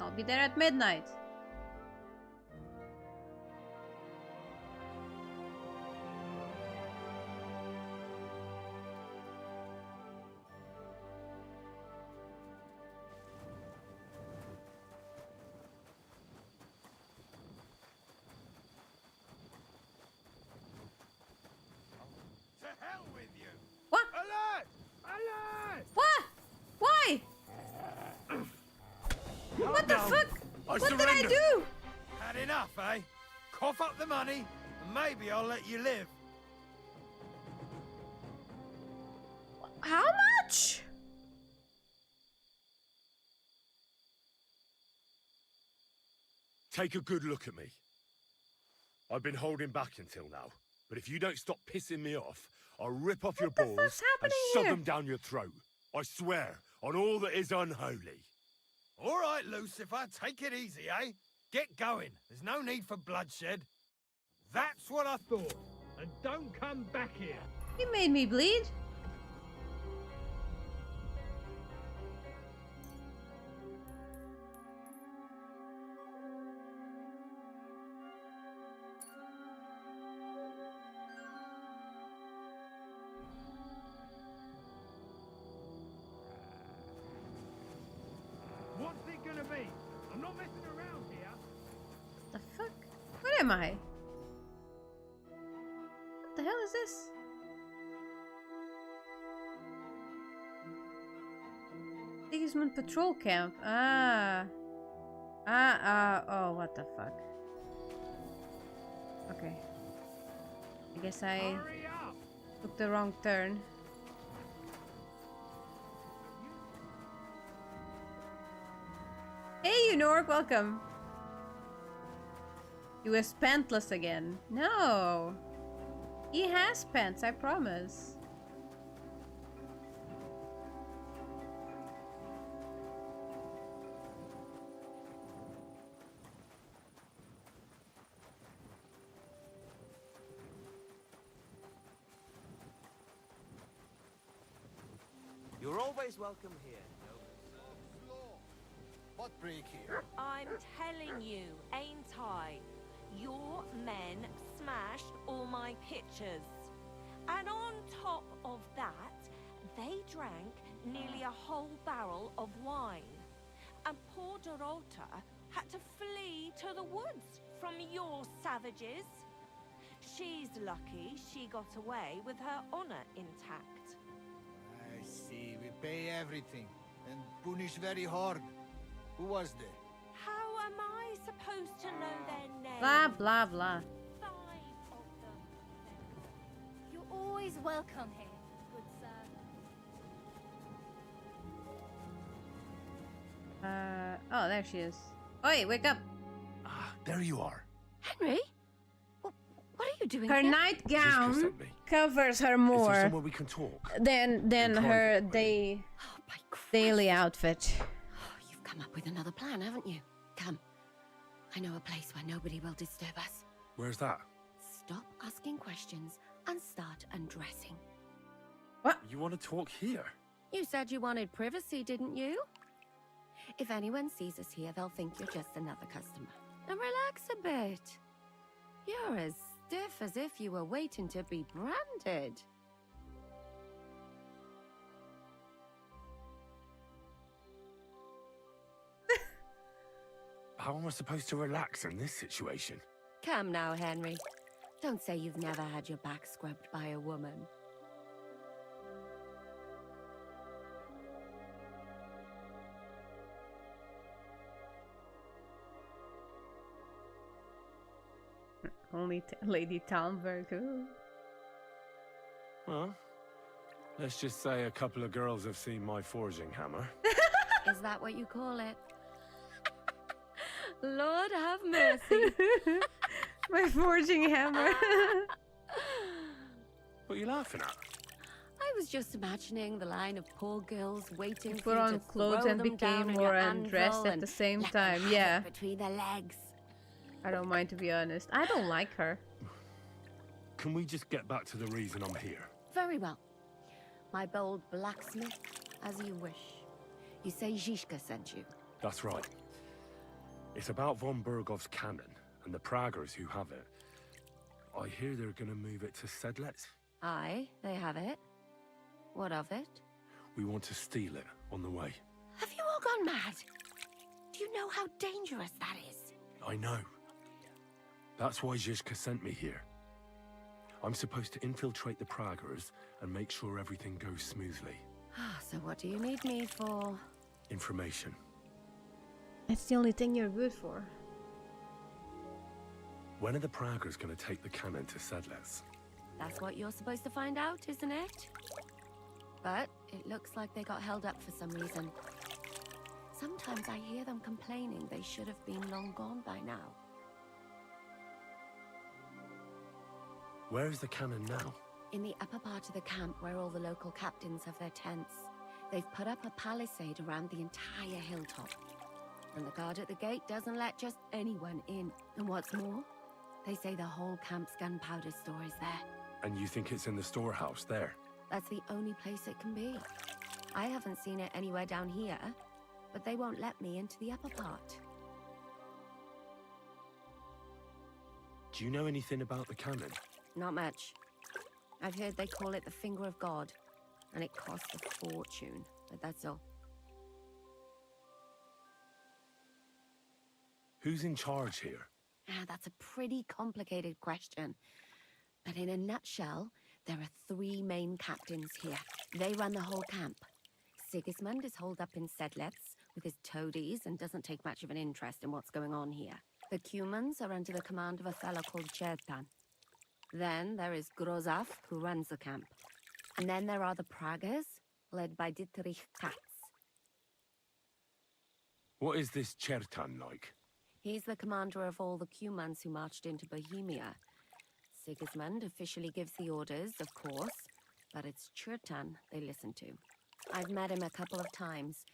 Speaker 1: I'll be there at midnight.
Speaker 8: To hell with you!
Speaker 1: What?
Speaker 8: Alert! Alert!
Speaker 1: What? Why? What the fuck? What did I do?
Speaker 8: Had enough, eh? Cough up the money, and maybe I'll let you live.
Speaker 1: How much?
Speaker 3: Take a good look at me. I've been holding back until now, but if you don't stop pissing me off, I'll rip off your balls and shove them down your throat. I swear, on all that is unholy.
Speaker 8: All right, Lucifer, take it easy, eh? Get going. There's no need for bloodshed. That's what I thought. And don't come back here.
Speaker 1: You made me bleed.
Speaker 8: What's it gonna be? I'm not messing around here.
Speaker 1: The fuck? What am I? What the hell is this? Sigismund Patrol Camp. Oh, what the fuck? Okay. I guess I took the wrong turn. Hey, you Nork, welcome. You was pantless again. No. He has pants, I promise.
Speaker 16: You're always welcome here.
Speaker 4: What break here?
Speaker 10: I'm telling you, ain't I? Your men smashed all my pictures. And on top of that, they drank nearly a whole barrel of wine. And poor Dorota had to flee to the woods from your savages. She's lucky she got away with her honor intact.
Speaker 8: I see. We pay everything and punish very hard. Who was there?
Speaker 10: How am I supposed to know their names?
Speaker 1: Blah, blah, blah.
Speaker 10: 5 of them.
Speaker 9: You're always welcome here, good sir.
Speaker 1: Oh, there she is. Oi, wake up.
Speaker 4: Ah, there you are.
Speaker 10: Henry? What are you doing
Speaker 1: Her
Speaker 10: here?
Speaker 1: nightgown covers her
Speaker 4: Is there
Speaker 1: more
Speaker 4: somewhere we can talk?
Speaker 1: than her daily outfit.
Speaker 17: Come up with another plan, haven't you? Come. I know a place where nobody will disturb us.
Speaker 3: Where's that?
Speaker 17: Stop asking questions and start undressing.
Speaker 1: What?
Speaker 3: You want to talk here?
Speaker 17: You said you wanted privacy, didn't you? If anyone sees us here, they'll think you're just another customer. and relax a bit. You're as stiff as if you were waiting to be branded.
Speaker 4: How am I supposed to relax in this situation?
Speaker 17: Come now, Henry. Don't say you've never had your back scrubbed by a woman.
Speaker 1: Only Lady Talmberg. Ooh.
Speaker 3: Well, let's just say a couple of girls have seen my forging hammer.
Speaker 17: Is that what you call it? Lord have mercy.
Speaker 1: My forging hammer.
Speaker 3: What are you laughing at?
Speaker 17: I was just imagining the line of poor girls waiting
Speaker 1: Put
Speaker 17: for you
Speaker 1: on
Speaker 17: to
Speaker 1: clothes
Speaker 17: throw
Speaker 1: and
Speaker 17: them down
Speaker 1: became
Speaker 17: on
Speaker 1: more
Speaker 17: your
Speaker 1: undressed
Speaker 17: anvil
Speaker 1: at
Speaker 17: and
Speaker 1: the same
Speaker 17: let them
Speaker 1: time.
Speaker 17: have
Speaker 1: Yeah.
Speaker 17: it between their legs.
Speaker 1: I don't mind, to be honest. I don't like her.
Speaker 3: Can we just get back to the reason I'm here?
Speaker 17: Very well. My bold blacksmith, as you wish. You say Zizka sent you?
Speaker 3: That's right. It's about von Bergov's cannon and the Praggers who have it. I hear they're gonna move it to Sedlets.
Speaker 17: Aye, they have it. What of it?
Speaker 3: We want to steal it on the way.
Speaker 17: Have you all gone mad? Do you know how dangerous that is?
Speaker 3: I know. That's why Zizka sent me here. I'm supposed to infiltrate the Praggers and make sure everything goes smoothly.
Speaker 17: So what do you need me for?
Speaker 3: Information.
Speaker 1: It's the only thing you're good for.
Speaker 3: When are the Praggers gonna take the cannon to Sedlets?
Speaker 17: That's what you're supposed to find out, isn't it? But it looks like they got held up for some reason. Sometimes I hear them complaining they should have been long gone by now.
Speaker 3: Where is the cannon now?
Speaker 17: In the upper part of the camp where all the local captains have their tents. They've put up a palisade around the entire hilltop. And the guard at the gate doesn't let just anyone in. And what's more, they say the whole camp's gunpowder store is there.
Speaker 3: And you think it's in the storehouse there?
Speaker 17: That's the only place it can be. I haven't seen it anywhere down here, but they won't let me into the upper part.
Speaker 3: Do you know anything about the cannon?
Speaker 17: Not much. I've heard they call it the Finger of God, and it costs a fortune, but that's all.
Speaker 3: Who's in charge here?
Speaker 17: That's a pretty complicated question. But in a nutshell, there are 3 main captains here. They run the whole camp. Sigismund is holed up in Sedlets with his toadies and doesn't take much of an interest in what's going on here. The Cumans are under the command of a fellow called Chertan. Then there is Grozaf, who runs the camp. And then there are the Praggers, led by Dietrich Katz.
Speaker 3: What is this Chertan like?
Speaker 17: He's the commander of all the Cumans who marched into Bohemia. Sigismund officially gives the orders, of course, but it's Chertan they listen to. I've met him a couple of times.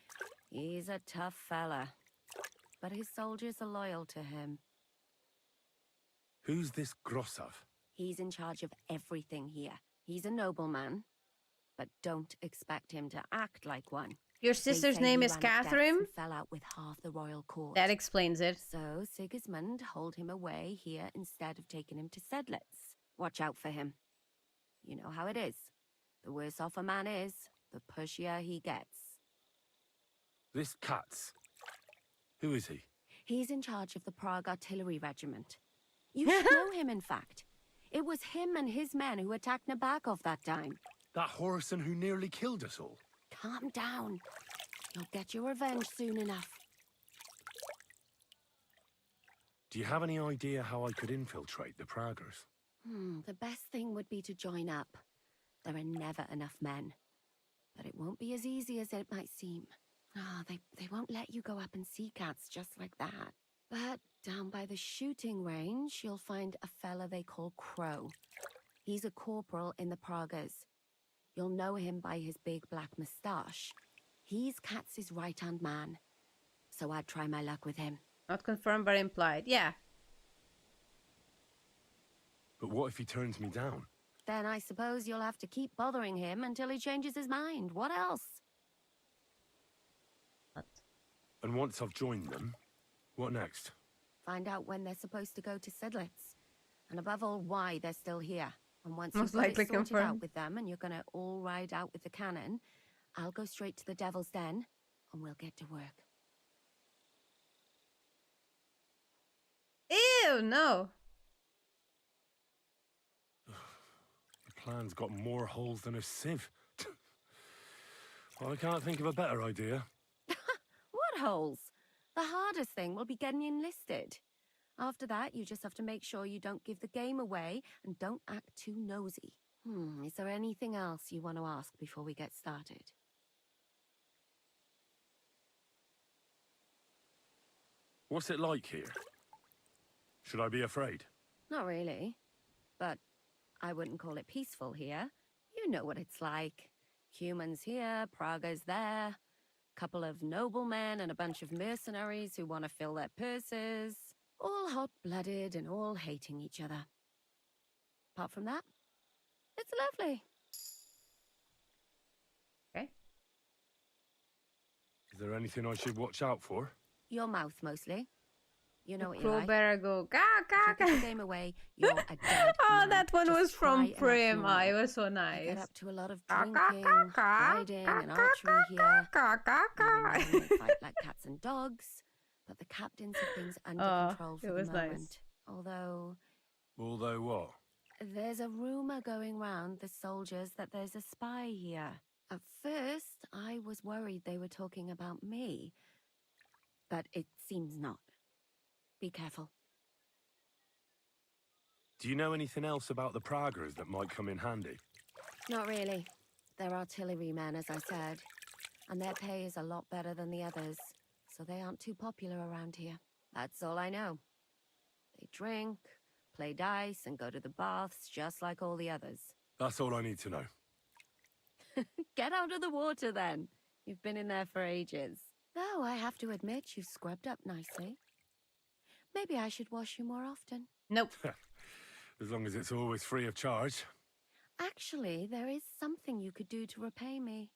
Speaker 17: He's a tough fella, but his soldiers are loyal to him.
Speaker 3: Who's this Grosov?
Speaker 17: He's in charge of everything here. He's a nobleman, but don't expect him to act like one.
Speaker 1: Your sister's name is Catherine?
Speaker 17: Fell out with half the royal court.
Speaker 1: That explains it.
Speaker 17: So Sigismund holed him away here instead of taking him to Sedlets. Watch out for him. You know how it is. The worse off a man is, the pushier he gets.
Speaker 3: This Katz. Who is he?
Speaker 17: He's in charge of the Prague Artillery Regiment. You should know him, in fact. It was him and his men who attacked Nabokov that time.
Speaker 3: That Horison who nearly killed us all.
Speaker 17: Calm down. You'll get your revenge soon enough.
Speaker 3: Do you have any idea how I could infiltrate the Praggers?
Speaker 17: The best thing would be to join up. There are never enough men. But it won't be as easy as it might seem. They won't let you go up and see cats just like that. But down by the shooting range, you'll find a fella they call Crow. He's a corporal in the Praggers. You'll know him by his big black moustache. He's Katz's right-hand man. So I'd try my luck with him.
Speaker 1: Not confirmed, but implied. Yeah.
Speaker 3: But what if he turns me down?
Speaker 17: Then I suppose you'll have to keep bothering him until he changes his mind. What else?
Speaker 3: And once I've joined them, what next?
Speaker 17: Find out when they're supposed to go to Sedlitz. And above all, why they're still here. And once
Speaker 1: Most
Speaker 17: you've got
Speaker 1: likely
Speaker 17: it sorted
Speaker 1: confirmed.
Speaker 17: out with them and you're gonna all ride out with the cannon, I'll go straight to the Devil's Den and we'll get to work.
Speaker 1: Ew, no.
Speaker 3: The plan's got more holes than a sieve. Well, I can't think of a better idea.
Speaker 17: What holes? The hardest thing will be getting enlisted. After that, you just have to make sure you don't give the game away and don't act too nosy. Is there anything else you want to ask before we get started?
Speaker 3: What's it like here? Should I be afraid?
Speaker 17: Not really. But I wouldn't call it peaceful here. You know what it's like. Humans here, Praga's there. Couple of noblemen and a bunch of mercenaries who want to fill their purses. All hot-blooded and all hating each other. Apart from that, it's lovely.
Speaker 1: Okay.
Speaker 3: Is there anything I should watch out for?
Speaker 17: Your mouth, mostly. You know what you
Speaker 1: Crow
Speaker 17: like.
Speaker 1: better go ga
Speaker 17: If you
Speaker 1: ga
Speaker 17: give the
Speaker 1: ga.
Speaker 17: game away, you're a dead
Speaker 1: Oh,
Speaker 17: man.
Speaker 1: that one
Speaker 17: Just
Speaker 1: was from
Speaker 17: try and act
Speaker 1: Prim.
Speaker 17: normal.
Speaker 1: It was so
Speaker 17: I
Speaker 1: nice.
Speaker 17: get up to a lot of
Speaker 1: Ga,
Speaker 17: drinking,
Speaker 1: ga, ga,
Speaker 17: riding,
Speaker 1: ga,
Speaker 17: and
Speaker 1: ga,
Speaker 17: archery here.
Speaker 1: ga, ga, ga.
Speaker 17: Even then they fight like cats and dogs, but the captains have things under control for
Speaker 1: it
Speaker 17: the
Speaker 1: was
Speaker 17: moment.
Speaker 1: nice.
Speaker 17: Although
Speaker 3: Although what?
Speaker 17: there's a rumor going round the soldiers that there's a spy here. At first, I was worried they were talking about me, but it seems not. Be careful.
Speaker 3: Do you know anything else about the Praggers that might come in handy?
Speaker 17: Not really. They're artillerymen, as I said, and their pay is a lot better than the others, so they aren't too popular around here. That's all I know. They drink, play dice, and go to the baths just like all the others.
Speaker 3: That's all I need to know.
Speaker 17: Get out of the water, then. You've been in there for ages. Though I have to admit, you've scrubbed up nicely. Maybe I should wash you more often.
Speaker 1: Nope.
Speaker 3: As long as it's always free of charge.
Speaker 17: Actually, there is something you could do to repay me.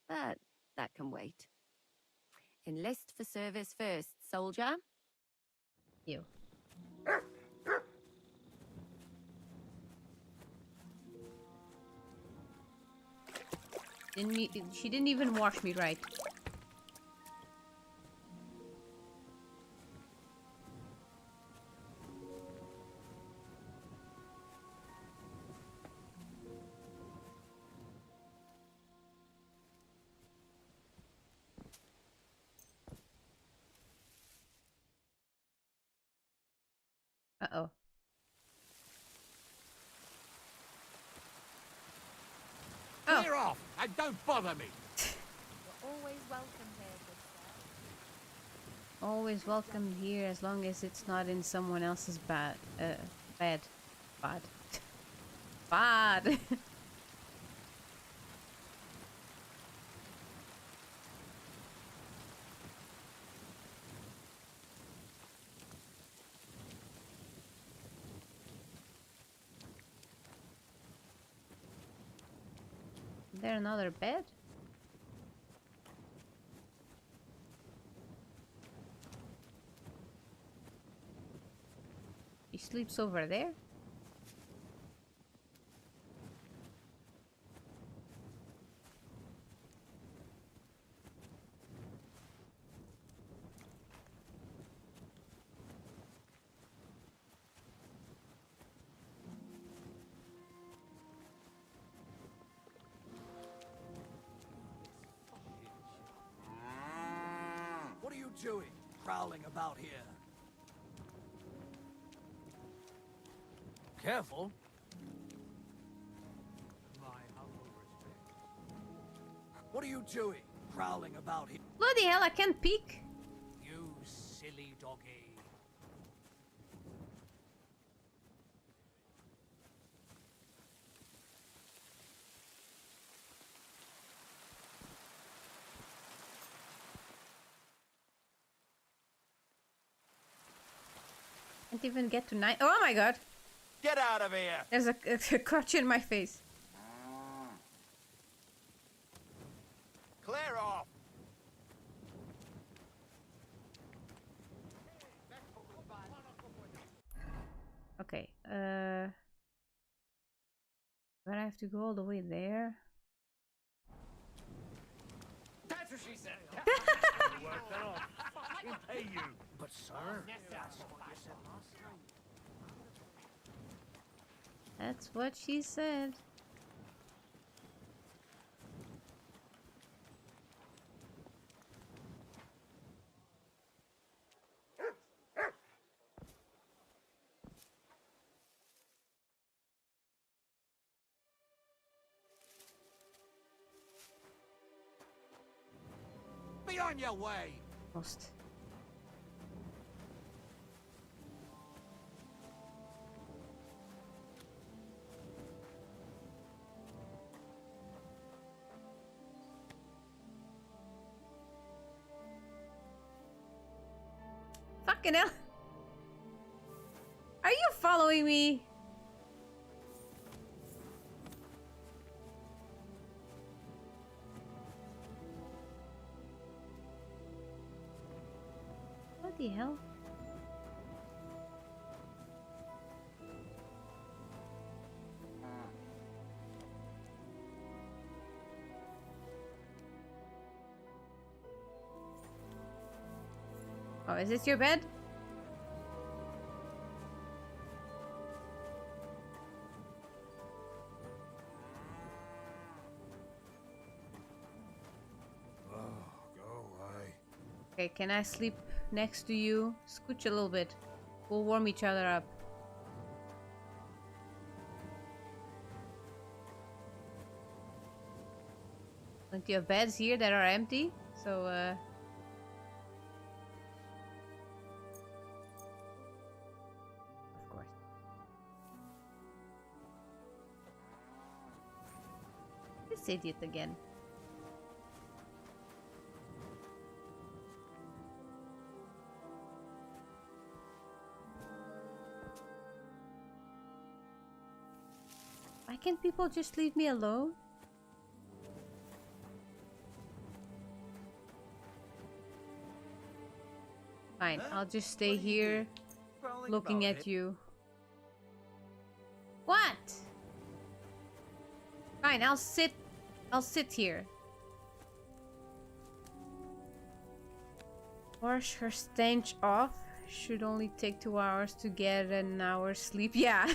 Speaker 17: But that can wait. Enlist for service first, soldier.
Speaker 1: You. She didn't even wash me right. Uh-oh.
Speaker 2: Clear off and don't bother me.
Speaker 9: You're always welcome here, good sir.
Speaker 1: Always welcome here as long as it's not in someone else's bed. Bad. Is there another bed? He sleeps over there?
Speaker 16: What are you doing, prowling about here?
Speaker 8: Careful.
Speaker 16: What are you doing, prowling about here?
Speaker 1: Bloody hell, I can't peek.
Speaker 8: You silly doggy.
Speaker 1: Can't even get to night. Oh my god.
Speaker 8: Get out of here!
Speaker 1: There's a crutch in my face.
Speaker 8: Clear off!
Speaker 1: Okay. But I have to go all the way there.
Speaker 8: That's what she said. Work that off. Fucking pay you.
Speaker 4: But sir, that's what you said last time.
Speaker 1: That's what she said.
Speaker 8: Be on your way.
Speaker 1: Lost. Fucking hell. Are you following me? What the hell? Oh, is this your bed?
Speaker 4: Oh, go away.
Speaker 1: Okay, can I sleep next to you? Scooch a little bit. We'll warm each other up. Plenty of beds here that are empty, so of course. This idiot again. Why can't people just leave me alone? Fine, I'll just stay here looking at you. What? Fine, I'll sit here. Wash her stench off. Should only take 2 hours to get an hour's sleep. Yeah.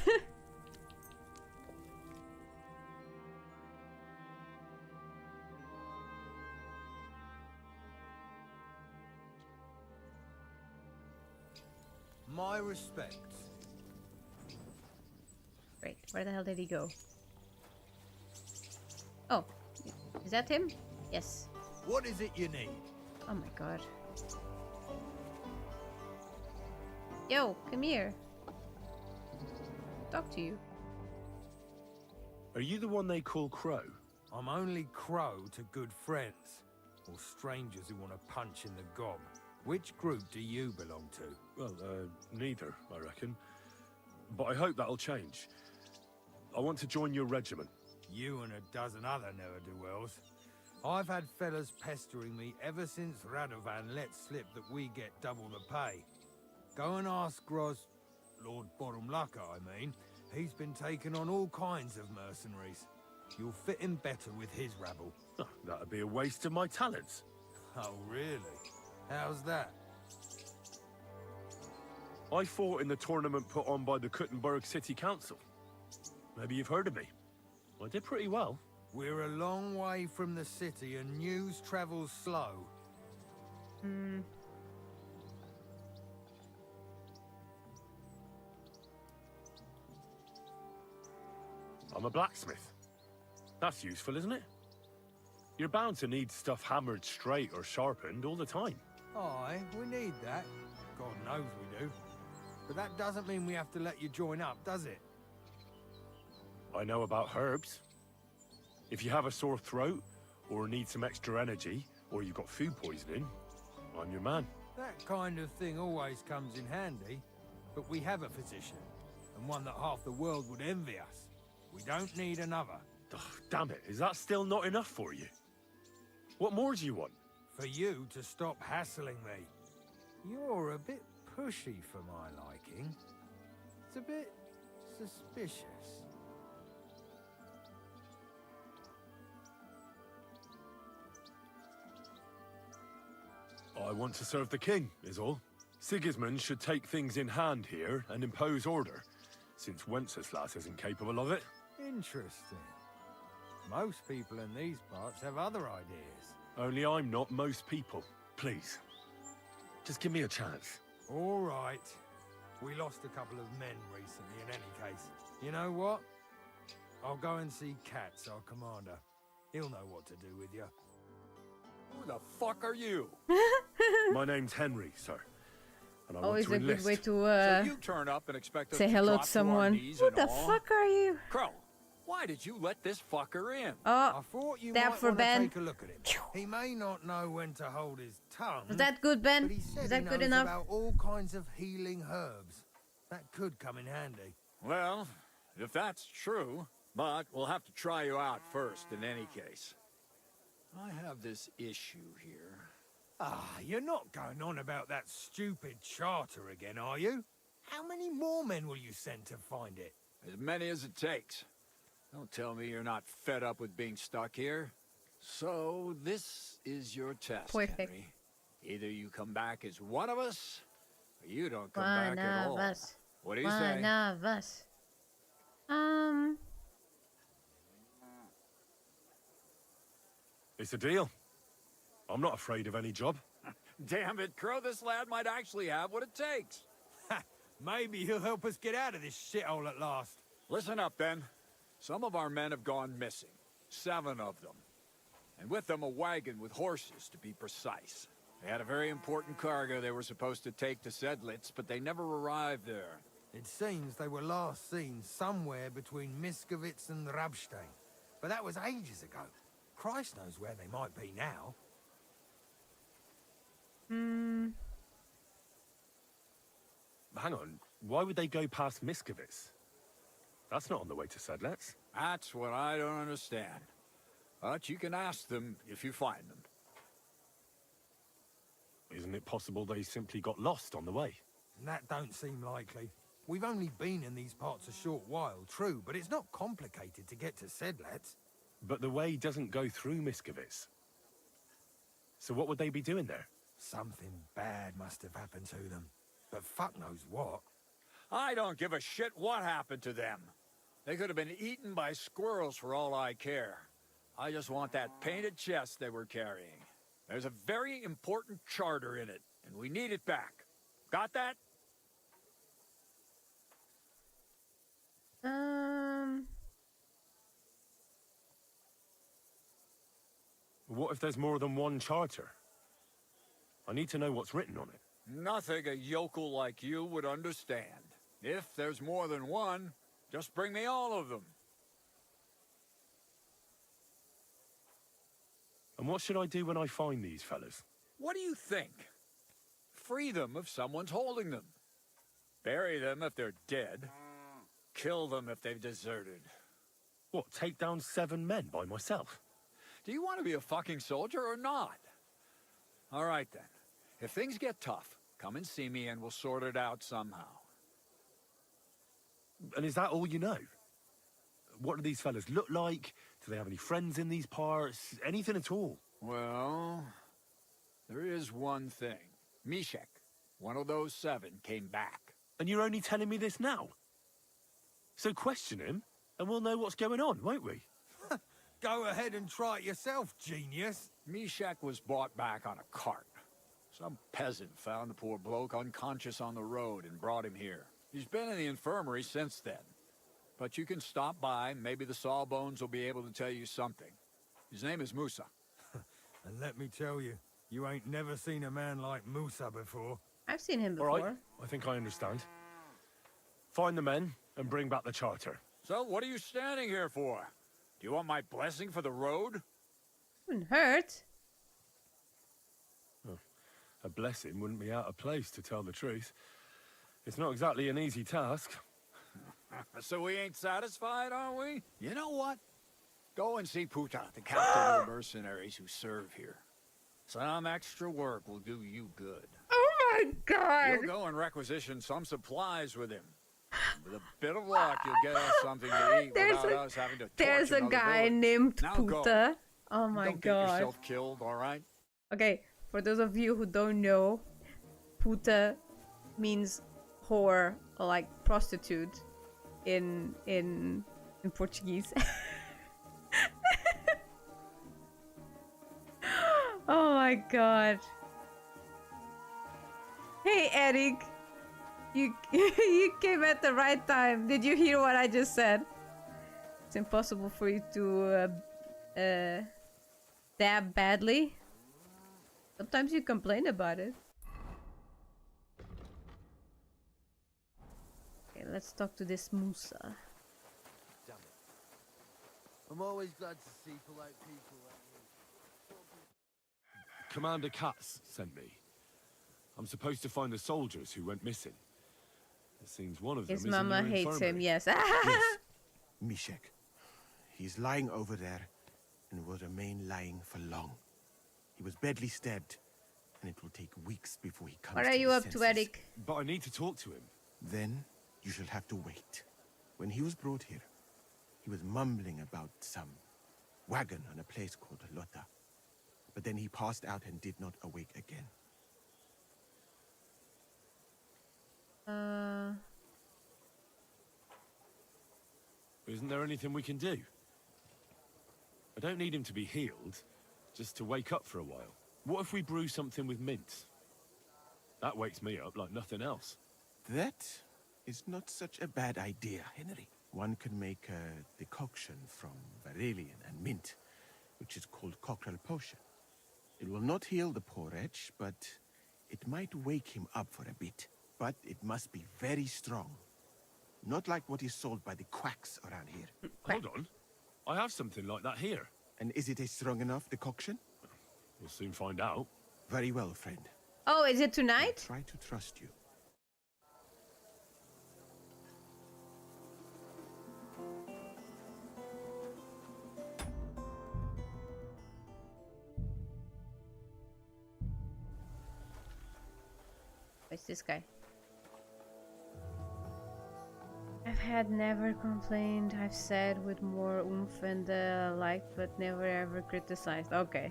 Speaker 8: My respects.
Speaker 1: Great. Where the hell did he go? Oh, is that him? Yes.
Speaker 8: What is it you need?
Speaker 1: Oh my god. Yo, come here. Talk to you.
Speaker 3: Are you the one they call Crow?
Speaker 8: I'm only Crow to good friends, or strangers who want to punch in the gob. Which group do you belong to?
Speaker 3: Well, neither, I reckon. But I hope that'll change. I want to join your regiment.
Speaker 8: You and a dozen other ne'er-do-wells. I've had fellas pestering me ever since Radovan let slip that we get double the pay. Go and ask Lord Borumlaka, I mean. He's been taking on all kinds of mercenaries. You'll fit in better with his rabble.
Speaker 3: Oh, that'd be a waste of my talents.
Speaker 8: Oh, really? How's that?
Speaker 3: I fought in the tournament put on by the Kuttenberg City Council. Maybe you've heard of me. I did pretty well.
Speaker 8: We're a long way from the city and news travels slow.
Speaker 3: I'm a blacksmith. That's useful, isn't it? You're bound to need stuff hammered straight or sharpened all the time.
Speaker 8: Aye, we need that. God knows we do. But that doesn't mean we have to let you join up, does it?
Speaker 3: I know about herbs. If you have a sore throat, or need some extra energy, or you've got food poisoning, I'm your man.
Speaker 8: That kind of thing always comes in handy. But we have a physician, and one that half the world would envy us. We don't need another.
Speaker 3: Oh, damn it, is that still not enough for you? What more do you want?
Speaker 8: For you to stop hassling me. You're a bit pushy for my liking. It's a bit suspicious.
Speaker 3: I want to serve the king, is all. Sigismund should take things in hand here and impose order, since Wenceslas isn't capable of it.
Speaker 8: Interesting. Most people in these parts have other ideas.
Speaker 3: Only I'm not most people. Please. Just give me a chance.
Speaker 8: All right. We lost a couple of men recently in any case. You know what? I'll go and see Katz, our commander. He'll know what to do with you.
Speaker 11: Who the fuck are you?
Speaker 3: My name's Henry, sir. And I
Speaker 1: Always
Speaker 3: want
Speaker 1: a
Speaker 3: to
Speaker 1: good way
Speaker 3: enlist.
Speaker 1: to
Speaker 11: So you turn up and expect us
Speaker 1: say
Speaker 11: to
Speaker 1: hello
Speaker 11: drop
Speaker 1: to
Speaker 11: to our
Speaker 1: someone.
Speaker 11: knees
Speaker 1: Who
Speaker 11: and
Speaker 1: the
Speaker 11: all?
Speaker 1: fuck are you?
Speaker 11: Crow, why did you let this fucker in?
Speaker 1: Oh,
Speaker 8: I thought you
Speaker 1: that
Speaker 8: might
Speaker 1: for
Speaker 8: want to
Speaker 1: Ben.
Speaker 8: take a look at him. He may not know when to hold his tongue.
Speaker 1: Is that good, Ben?
Speaker 8: But he said
Speaker 1: Is that
Speaker 8: he
Speaker 1: good
Speaker 8: knows
Speaker 1: enough?
Speaker 8: about all kinds of healing herbs. That could come in handy.
Speaker 18: Well, if that's true, but we'll have to try you out first in any case. I have this issue here.
Speaker 8: Ah, you're not going on about that stupid charter again, are you? How many more men will you send to find it?
Speaker 18: As many as it takes. Don't tell me you're not fed up with being stuck here. So, this is your test,
Speaker 1: Perfect.
Speaker 18: Henry. Either you come back as one of us, or you don't come
Speaker 1: One
Speaker 18: back at
Speaker 1: of
Speaker 18: all.
Speaker 1: us.
Speaker 18: What do you say?
Speaker 1: One of us.
Speaker 3: It's a deal. I'm not afraid of any job.
Speaker 18: Damn it, Crow, this lad might actually have what it takes.
Speaker 8: Maybe he'll help us get out of this shithole at last.
Speaker 18: Listen up, then. Some of our men have gone missing. 7 of them. And with them a wagon with horses, to be precise. They had a very important cargo they were supposed to take to Sedlitz, but they never arrived there.
Speaker 8: It seems they were last seen somewhere between Miskovitz and Rabstein. But that was ages ago. Christ knows where they might be now.
Speaker 3: Hang on. Why would they go past Miskovitz? That's not on the way to Sedlitz.
Speaker 18: That's what I don't understand. But you can ask them if you find them.
Speaker 3: Isn't it possible they simply got lost on the way?
Speaker 8: That don't seem likely. We've only been in these parts a short while, true, but it's not complicated to get to Sedlitz.
Speaker 3: But the way doesn't go through Miskovitz. So what would they be doing there?
Speaker 8: Something bad must have happened to them. But fuck knows what.
Speaker 18: I don't give a shit what happened to them. They could have been eaten by squirrels for all I care. I just want that painted chest they were carrying. There's a very important charter in it, and we need it back. Got that?
Speaker 3: What if there's more than one charter? I need to know what's written on it.
Speaker 18: Nothing a yokel like you would understand. If there's more than one, just bring me all of them.
Speaker 3: And what should I do when I find these fellas?
Speaker 18: What do you think? Free them if someone's holding them. Bury them if they're dead. Kill them if they've deserted.
Speaker 3: What, take down 7 men by myself?
Speaker 18: Do you want to be a fucking soldier or not? All right then. If things get tough, come and see me and we'll sort it out somehow.
Speaker 3: And is that all you know? What do these fellas look like? Do they have any friends in these parts? Anything at all?
Speaker 18: Well, there is one thing. Mishek, one of those 7, came back.
Speaker 3: And you're only telling me this now? So question him, and we'll know what's going on, won't we?
Speaker 8: Go ahead and try it yourself, genius.
Speaker 18: Mishek was brought back on a cart. Some peasant found the poor bloke unconscious on the road and brought him here. He's been in the infirmary since then. But you can stop by, maybe the Sawbones will be able to tell you something. His name is Musa.
Speaker 8: And let me tell you, you ain't never seen a man like Musa before.
Speaker 1: I've seen him before.
Speaker 3: All right, I think I understand. Find the men and bring back the charter.
Speaker 18: So what are you standing here for? Do you want my blessing for the road?
Speaker 1: Wouldn't hurt.
Speaker 3: Oh, a blessing wouldn't be out of place, to tell the truth. It's not exactly an easy task.
Speaker 18: So we ain't satisfied, are we? You know what? Go and see Puta, the captain of the mercenaries who serve here. Some extra work will do you good.
Speaker 1: Oh my god!
Speaker 18: You'll go and requisition some supplies with him. With a bit of luck, you'll get us something to eat without us having to
Speaker 1: There's
Speaker 18: torture
Speaker 1: a
Speaker 18: another
Speaker 1: guy
Speaker 18: village.
Speaker 1: named
Speaker 18: Now go.
Speaker 1: Puta. Oh my
Speaker 18: Don't get
Speaker 1: god.
Speaker 18: yourself killed, all right?
Speaker 1: Okay, for those of you who don't know, Puta means whore or like prostitute in Portuguese. Oh my god. Hey Eric, you you came at the right time. Did you hear what I just said? It's impossible for you to dab badly. Sometimes you complain about it. Okay, let's talk to this Musa.
Speaker 4: I'm always glad to see polite people like you.
Speaker 3: Commander Katz sent me. I'm supposed to find the soldiers who went missing. It seems one of them
Speaker 1: His
Speaker 3: is
Speaker 1: mama
Speaker 3: in your
Speaker 1: hates him,
Speaker 3: infirmary.
Speaker 1: yes.
Speaker 19: Yes, Mishek. He's lying over there and will remain lying for long. He was badly stabbed, and it will take weeks before he comes
Speaker 1: What are
Speaker 19: to
Speaker 1: you
Speaker 19: his
Speaker 1: up to,
Speaker 19: senses.
Speaker 1: Eric?
Speaker 3: But I need to talk to him.
Speaker 19: Then you shall have to wait. When he was brought here, he was mumbling about some wagon on a place called Lota. But then he passed out and did not awake again.
Speaker 3: Isn't there anything we can do? I don't need him to be healed, just to wake up for a while. What if we brew something with mint? That wakes me up like nothing else.
Speaker 19: That is not such a bad idea, Henry. One can make a decoction from beryllium and mint, which is called cockerel potion. It will not heal the poor wretch, but it might wake him up for a bit. But it must be very strong. Not like what is sold by the quacks around here.
Speaker 3: Hold on. I have something like that here.
Speaker 19: And is it a strong enough decoction?
Speaker 3: We'll soon find out.
Speaker 19: Very well, friend.
Speaker 1: Oh, is it tonight?
Speaker 19: I'll try to trust you.
Speaker 1: What's this guy? I've had never complained. I've said with more oomph and like, but never ever criticized. Okay.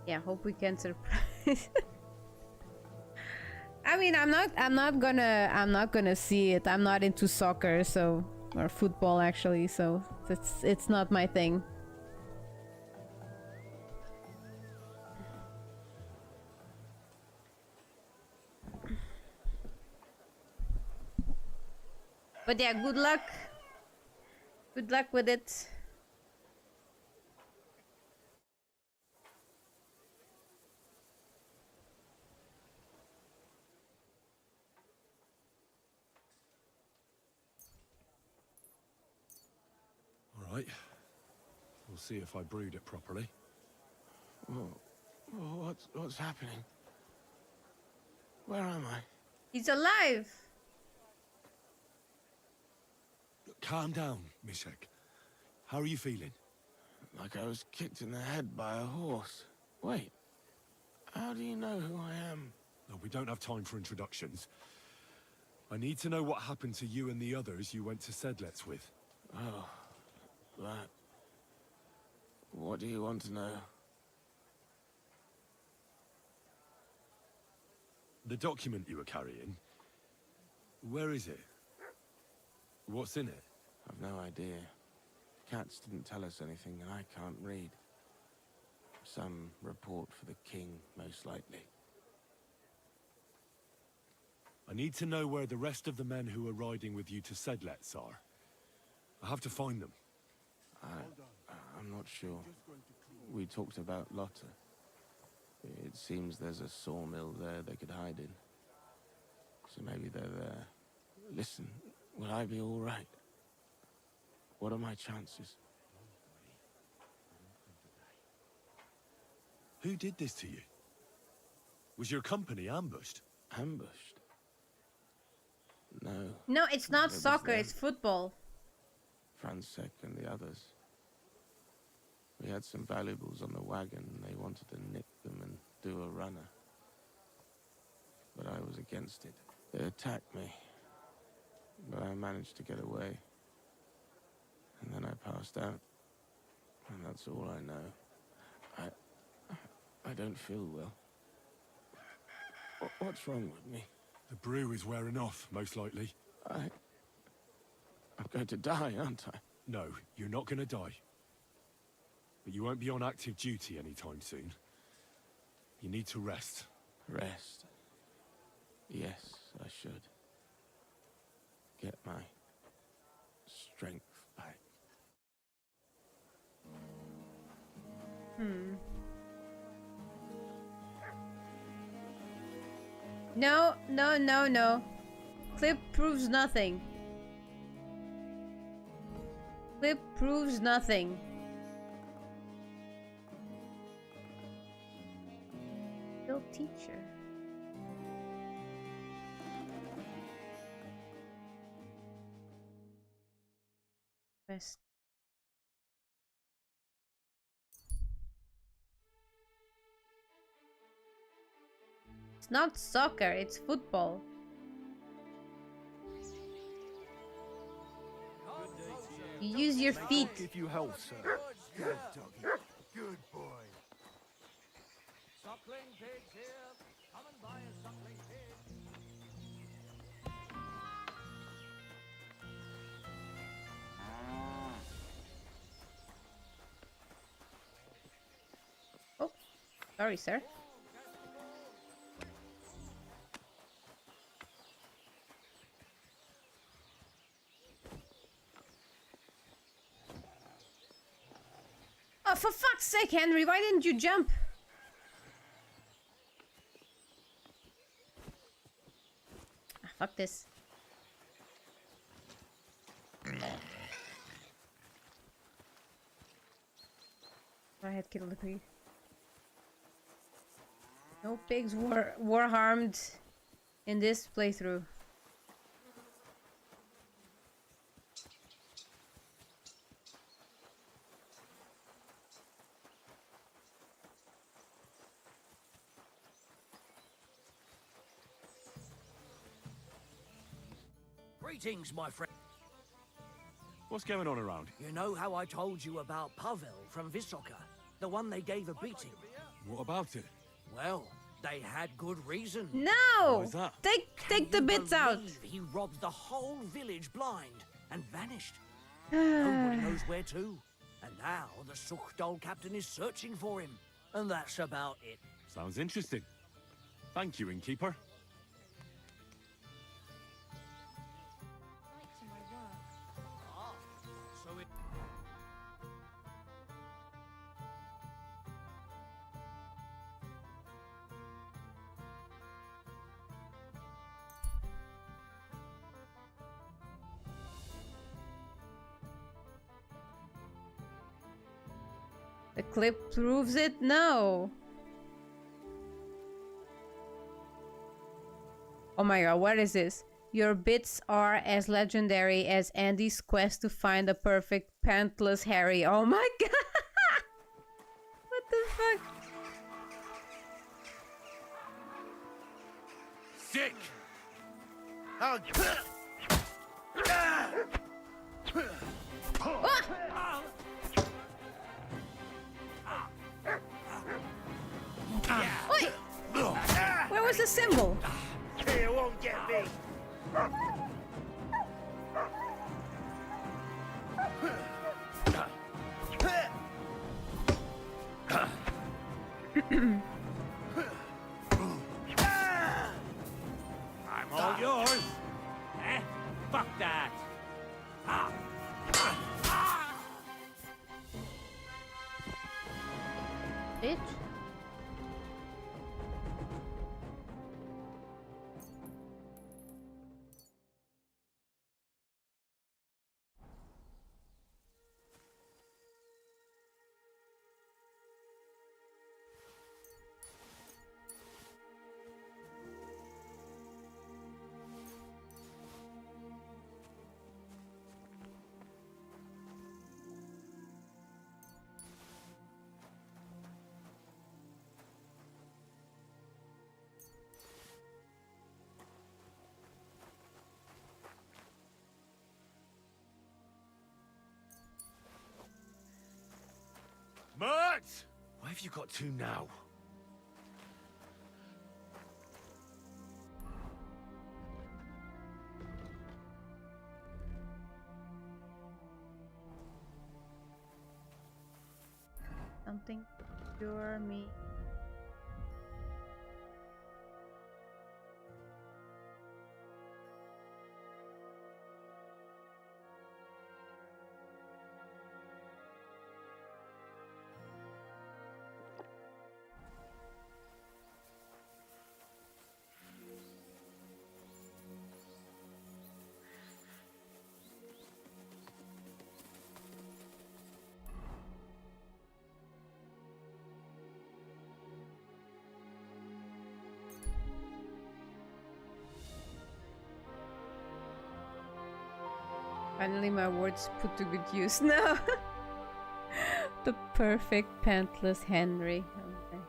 Speaker 1: Yeah, hope we can surprise. I mean, I'm not gonna see it. I'm not into soccer, so, or football actually, so it's not my thing. But yeah, good luck. Good luck with it.
Speaker 3: All right. We'll see if I brewed it properly.
Speaker 4: What's happening? Where am I?
Speaker 1: He's alive.
Speaker 3: Calm down, Mishek. How are you feeling?
Speaker 4: Like I was kicked in the head by a horse. Wait, how do you know who I am?
Speaker 3: No, we don't have time for introductions. I need to know what happened to you and the others you went to Sedlets with.
Speaker 4: Oh, that. What do you want to know?
Speaker 3: The document you were carrying, where is it? What's in it?
Speaker 4: I've no idea. Cats didn't tell us anything, and I can't read. Some report for the king, most likely.
Speaker 3: I need to know where the rest of the men who are riding with you to Sedlets are. I have to find them.
Speaker 4: I'm not sure. We talked about Lotta. It seems there's a sawmill there they could hide in. So maybe they're there. Listen, will I be all right? What are my chances?
Speaker 3: Who did this to you? Was your company ambushed?
Speaker 4: Ambushed? No.
Speaker 1: No, it's not
Speaker 4: It was
Speaker 1: soccer,
Speaker 4: them.
Speaker 1: it's football.
Speaker 4: Francek and the others. We had some valuables on the wagon and they wanted to nick them and do a runner. But I was against it. They attacked me.
Speaker 19: but I managed to get away. And then I passed out. And that's all I know. I don't feel well. What's wrong with me?
Speaker 3: The brew is wearing off, most likely.
Speaker 19: I'm going to die, aren't I?
Speaker 3: No, you're not going to die. But you won't be on active duty anytime soon. You need to rest.
Speaker 19: Rest? Yes, I should. Get my strength back.
Speaker 1: No, no, no, no. Clip proves nothing. Clip proves nothing. Still teacher. Best. It's not soccer, it's football. You use your feet.
Speaker 16: Give you health, sir. Good doggy. Good boy.
Speaker 7: Suckling pigs here. Come and buy a suckling pig.
Speaker 1: Oh, sorry, sir. Oh, for fuck's sake, Henry, why didn't you jump? Ah, fuck this. I had killed the pig. No pigs were harmed in this playthrough.
Speaker 16: Greetings, my friend.
Speaker 3: What's going on around?
Speaker 16: You know how I told you about Pavel from Vysoka? The one they gave a beating?
Speaker 3: What about it?
Speaker 16: Well, they had good reason.
Speaker 1: No!
Speaker 3: Why is that?
Speaker 1: Take the bits out.
Speaker 16: He robbed the whole village blind and vanished. Nobody knows where to. And now the Sukhdol captain is searching for him. And that's about it.
Speaker 3: Sounds interesting. Thank you, innkeeper.
Speaker 1: The clip proves it? No. Oh my god, what is this? Your bits are as legendary as Andy's quest to find the perfect pantless Harry. Oh my god! What the fuck?
Speaker 4: Sick!
Speaker 1: Ah! Oi! Where was the symbol?
Speaker 4: You won't get me!
Speaker 7: I'm all yours. Eh? Fuck that.
Speaker 1: Bitch.
Speaker 4: Mert! Why have you got to now?
Speaker 1: Something cure me. Finally, my words put to good use now. The perfect pantless Henry. Okay.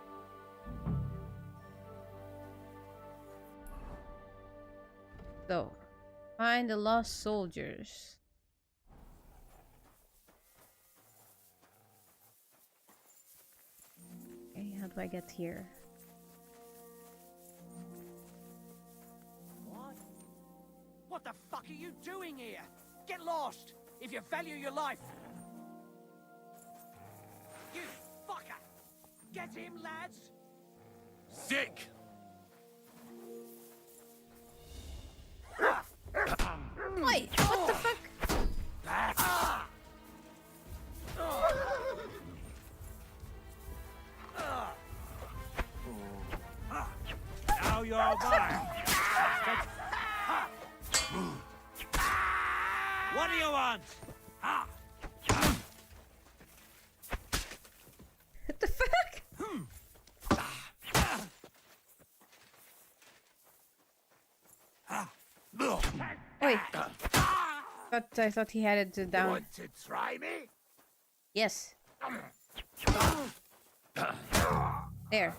Speaker 1: So, find the lost soldiers. Okay, how do I get here?
Speaker 16: What? What the fuck are you doing here? Get lost, if you value your life. You fucker! Get him, lads!
Speaker 4: Sick!
Speaker 1: Wait, what the fuck?
Speaker 16: Now you're mine. What do you want?
Speaker 1: What the fuck? Wait. I thought he had it down.
Speaker 4: Want to try me?
Speaker 1: Yes. There.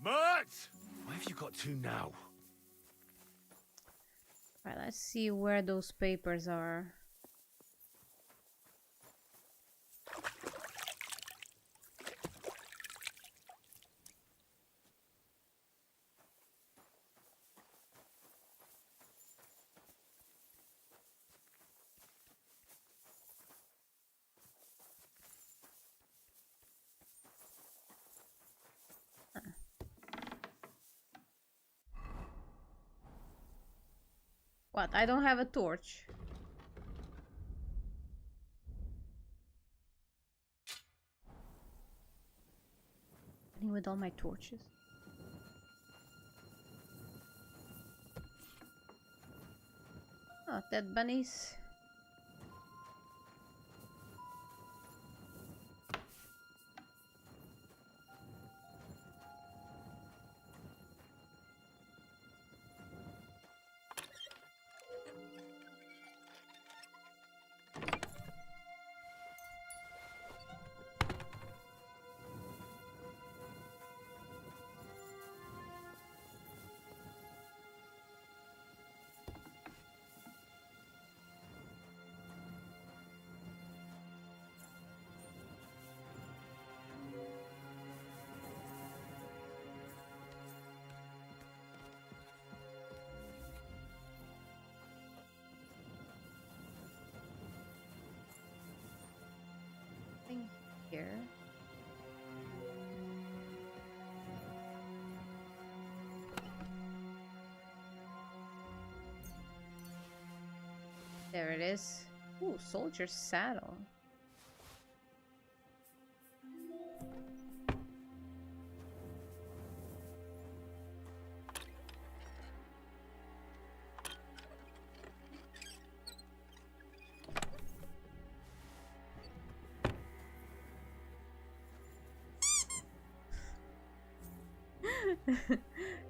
Speaker 4: Mert! Where have you got to now?
Speaker 1: Right, let's see where those papers are. What? I don't have a torch. Happening with all my torches. Oh, dead bunnies. Thing here. There it is. Ooh, soldier's saddle.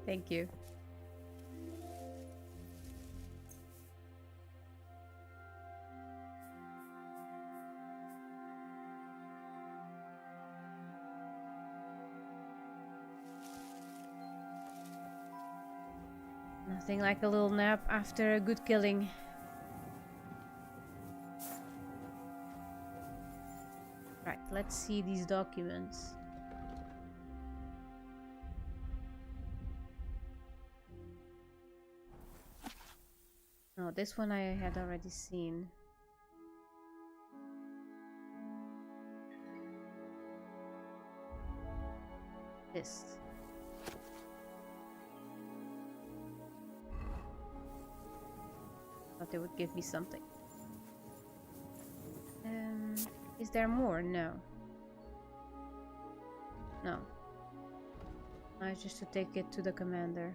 Speaker 1: Thank you. Nothing like a little nap after a good killing. Right, let's see these documents. No, this one I had already seen. This. Thought they would give me something. Is there more? No. No. I just to take it to the commander.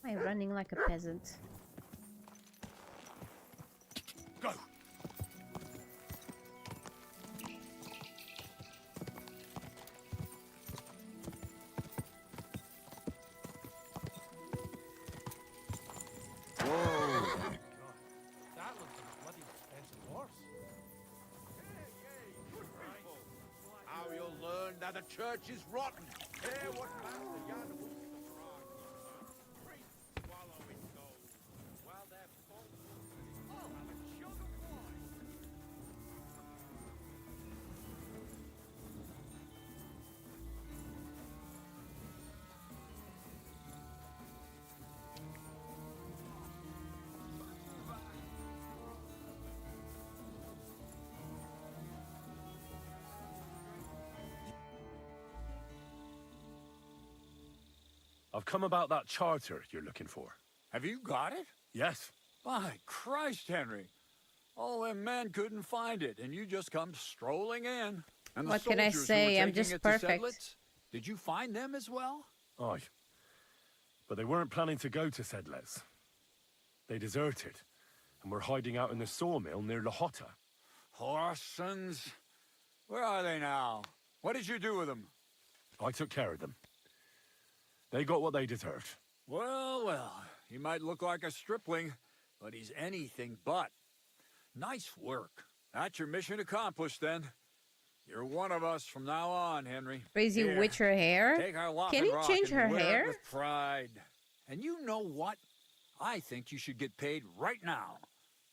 Speaker 1: Am I running like a peasant?
Speaker 4: Go!
Speaker 2: That looks like a bloody expensive horse.
Speaker 4: How you'll learn that the church is rotten. Hear what Master Jan
Speaker 3: I've come about that charter you're looking for.
Speaker 18: Have you got it?
Speaker 3: Yes.
Speaker 18: By Christ, Henry. All them men couldn't find it, and you just come strolling in. And
Speaker 1: What
Speaker 18: the
Speaker 1: can I
Speaker 18: soldiers who
Speaker 1: say?
Speaker 18: were
Speaker 1: I'm
Speaker 18: taking
Speaker 1: just
Speaker 18: it to
Speaker 1: perfect.
Speaker 18: Sedlitz, did you find them as well?
Speaker 3: Aye. But they weren't planning to go to Sedlitz. They deserted, and were hiding out in the sawmill near Lahota.
Speaker 18: Horsons. Where are they now? What did you do with them?
Speaker 3: I took care of them. They got what they deserved.
Speaker 18: Well, well, he might look like a stripling, but he's anything but. Nice work. That's your mission accomplished, then. You're one of us from now on, Henry.
Speaker 1: Crazy
Speaker 18: Here,
Speaker 1: witch her hair?
Speaker 18: Take our
Speaker 1: Can he
Speaker 18: rock
Speaker 1: change
Speaker 18: and
Speaker 1: her
Speaker 18: wear it
Speaker 1: hair?
Speaker 18: with pride. And you know what? I think you should get paid right now.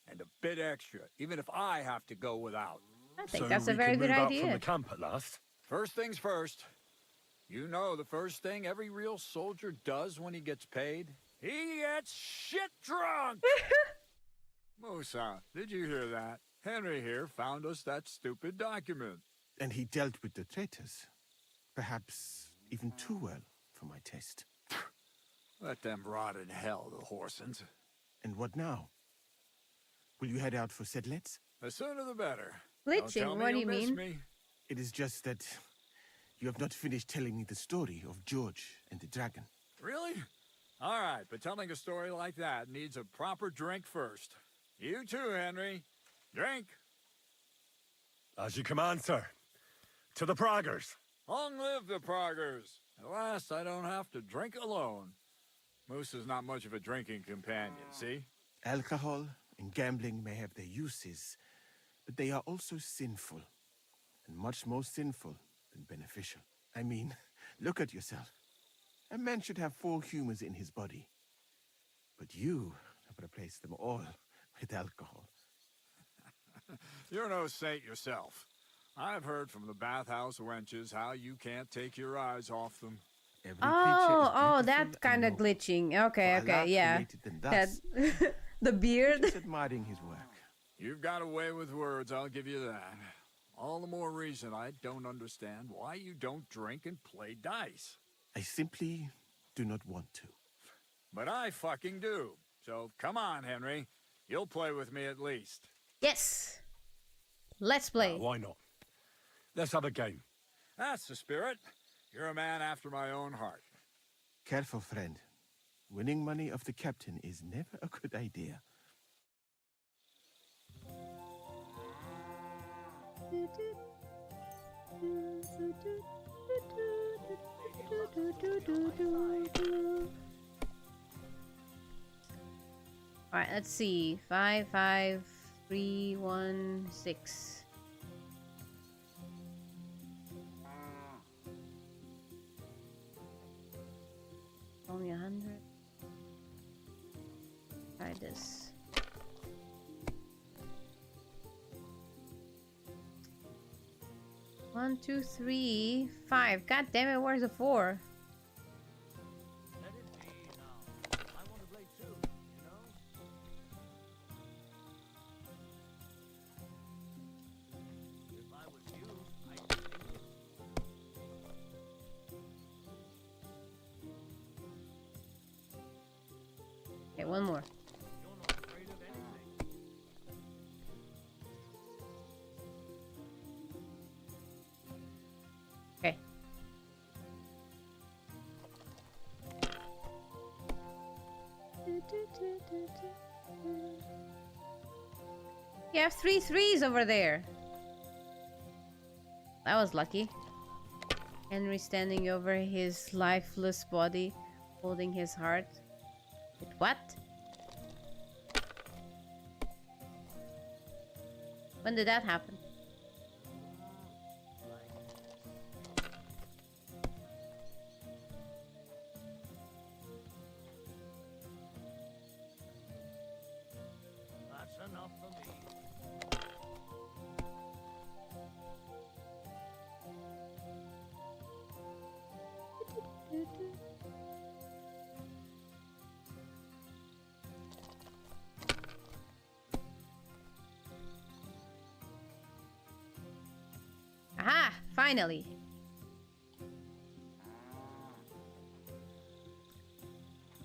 Speaker 18: And a bit extra, even if I have to go without.
Speaker 1: I think
Speaker 3: So
Speaker 1: that's
Speaker 3: we
Speaker 1: a very
Speaker 3: can
Speaker 1: good
Speaker 3: move out from
Speaker 1: idea.
Speaker 3: the camp at last.
Speaker 18: First things first. You know the first thing every real soldier does when he gets paid? He gets shit drunk! Musa, did you hear that? Henry here found us that stupid document.
Speaker 19: And he dealt with the traitors. Perhaps even too well for my taste.
Speaker 18: Let them rot in hell, the Horsens.
Speaker 19: And what now? Will you head out for Sedlitz?
Speaker 18: The sooner the better.
Speaker 1: Glitching, what do you mean?
Speaker 18: Me.
Speaker 19: It is just that you have not finished telling me the story of George and the dragon.
Speaker 18: Really? All right, but telling a story like that needs a proper drink first. You too, Henry. Drink.
Speaker 3: As you command, sir. To the Praggers.
Speaker 18: Long live the Praggers. At last, I don't have to drink alone. Moose is not much of a drinking companion, see?
Speaker 19: Alcohol and gambling may have their uses, but they are also sinful. And much more sinful than beneficial. I mean, look at yourself. A man should have 4 humors in his body. But you have replaced them all with alcohol.
Speaker 18: You're no saint yourself. I've heard from the bathhouse wenches how you can't take your eyes off them.
Speaker 1: Oh, that kind of glitching. Okay, okay, yeah. That the beard.
Speaker 19: Just admiring his work.
Speaker 18: You've got a way with words, I'll give you that. All the more reason I don't understand why you don't drink and play dice.
Speaker 19: I simply do not want to.
Speaker 18: But I fucking do. So come on, Henry. You'll play with me at least.
Speaker 1: Yes. Let's play.
Speaker 3: Why not? Let's have a game.
Speaker 18: That's the spirit. You're a man after my own heart.
Speaker 19: Careful, friend. Winning money of the captain is never a good idea.
Speaker 1: All right, let's see. 5, 5, 3, 1, 6. Only 100. Try this. One, 2, 3, 5. God damn it! Where's the 4? Okay, one more. Okay. You have 3 3s over there. That was lucky. Henry standing over his lifeless body, holding his heart. Wait, what? When did that happen?
Speaker 16: That's enough for me.
Speaker 1: Aha! Finally!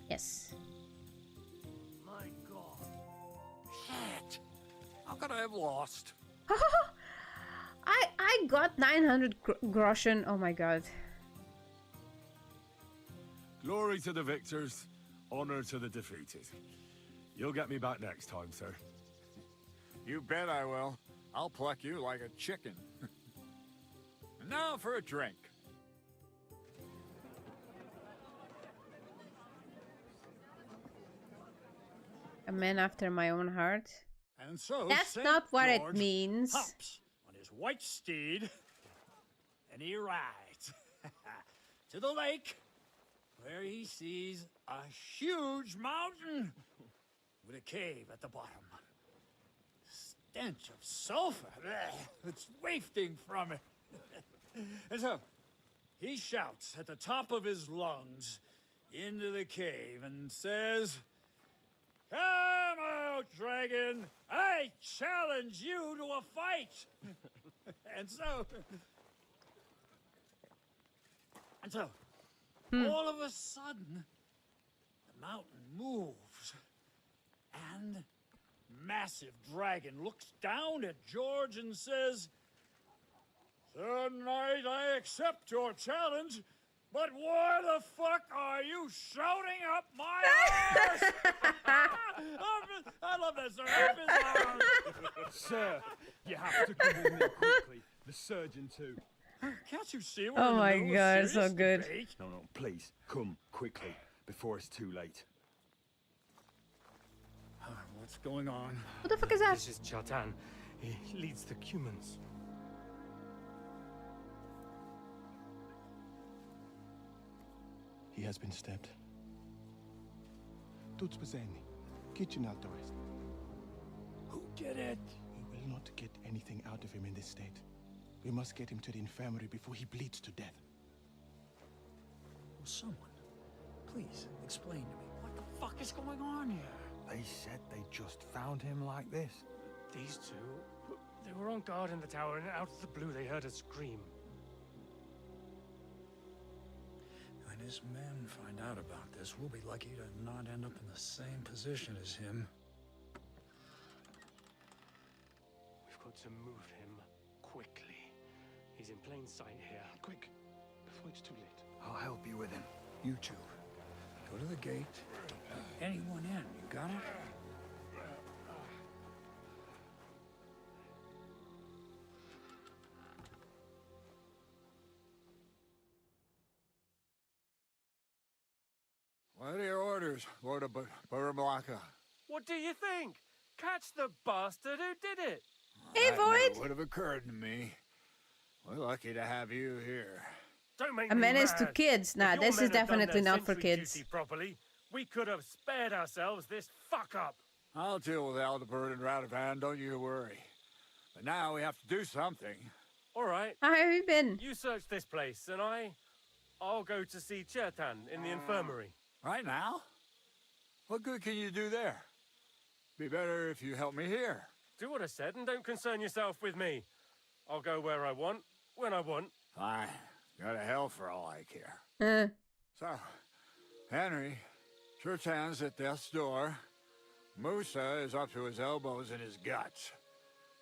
Speaker 1: Yes.
Speaker 16: My God.
Speaker 18: Shit! How could I have lost?
Speaker 1: I got 900 groschen. Oh my god.
Speaker 3: Glory to the victors, honor to the defeated. You'll get me back next time, sir.
Speaker 18: You bet I will. I'll pluck you like a chicken. And now for a drink.
Speaker 1: A man after my own heart.
Speaker 20: And so
Speaker 1: That's
Speaker 20: St.
Speaker 1: not what
Speaker 20: George
Speaker 1: it means.
Speaker 20: hops on his white steed, and he rides to the lake, where he sees a huge mountain with a cave at the bottom. Stench of sulfur, it's wafting from it. And so he shouts at the top of his lungs into the cave and says, "Come out, dragon! I challenge you to a fight!" And so, all of a sudden, the mountain moves, and massive dragon looks down at George and says, "Sir Knight, I accept your challenge, but why the fuck are you shouting up my arse?" I love that, sir. Up his arse.
Speaker 21: Sir, you have to come with me quickly. The surgeon too.
Speaker 20: Can't you see we're
Speaker 1: Oh
Speaker 20: in the
Speaker 1: my
Speaker 20: middle
Speaker 1: god,
Speaker 20: of
Speaker 1: so
Speaker 20: serious
Speaker 1: good.
Speaker 20: debate?
Speaker 21: No, please, come quickly, before it's too late.
Speaker 20: What's going on?
Speaker 1: What the fuck is that?
Speaker 22: This is Chatan. He leads the Cumans.
Speaker 19: He has been stabbed. Tudo bem. Kitchen out the rest.
Speaker 20: Who did it?
Speaker 19: We will not get anything out of him in this state. We must get him to the infirmary before he bleeds to death.
Speaker 20: Will someone please explain to me what the fuck is going on here?
Speaker 8: They said they just found him like this.
Speaker 22: These two, they were on guard in the tower, and out of the blue they heard a scream.
Speaker 20: When his men find out about this, we'll be lucky to not end up in the same position as him.
Speaker 22: We've got to move him quickly. He's in plain sight here.
Speaker 14: Quick, before it's too late.
Speaker 20: I'll help you with him. You two. Go to the gate. Anyone in, you got it?
Speaker 8: What are your orders, Lord of Burmlaka?
Speaker 22: What do you think? Catch the bastard who did it!
Speaker 1: Hey, Void!
Speaker 8: That would have occurred to me. We're lucky to have you here.
Speaker 22: Don't make
Speaker 1: A
Speaker 22: me
Speaker 1: menace to
Speaker 22: mad.
Speaker 1: kids. Nah,
Speaker 22: If your
Speaker 1: this
Speaker 22: men
Speaker 1: is
Speaker 22: had done
Speaker 1: definitely
Speaker 22: their
Speaker 1: not for
Speaker 22: sentry
Speaker 1: kids.
Speaker 22: duty properly, we could have spared ourselves this fuck up.
Speaker 8: I'll deal with Aldebert and Radovan, don't you worry. But now we have to do something.
Speaker 22: All right.
Speaker 1: How have you been?
Speaker 22: You search this place, and I'll go to see Chertan in the infirmary.
Speaker 8: Right now? What good can you do there? Be better if you help me here.
Speaker 22: Do what I said, and don't concern yourself with me. I'll go where I want, when I want.
Speaker 8: Fine. Go to hell for all I care. So, Henry, Chertan's at death's door. Musa is up to his elbows in his guts.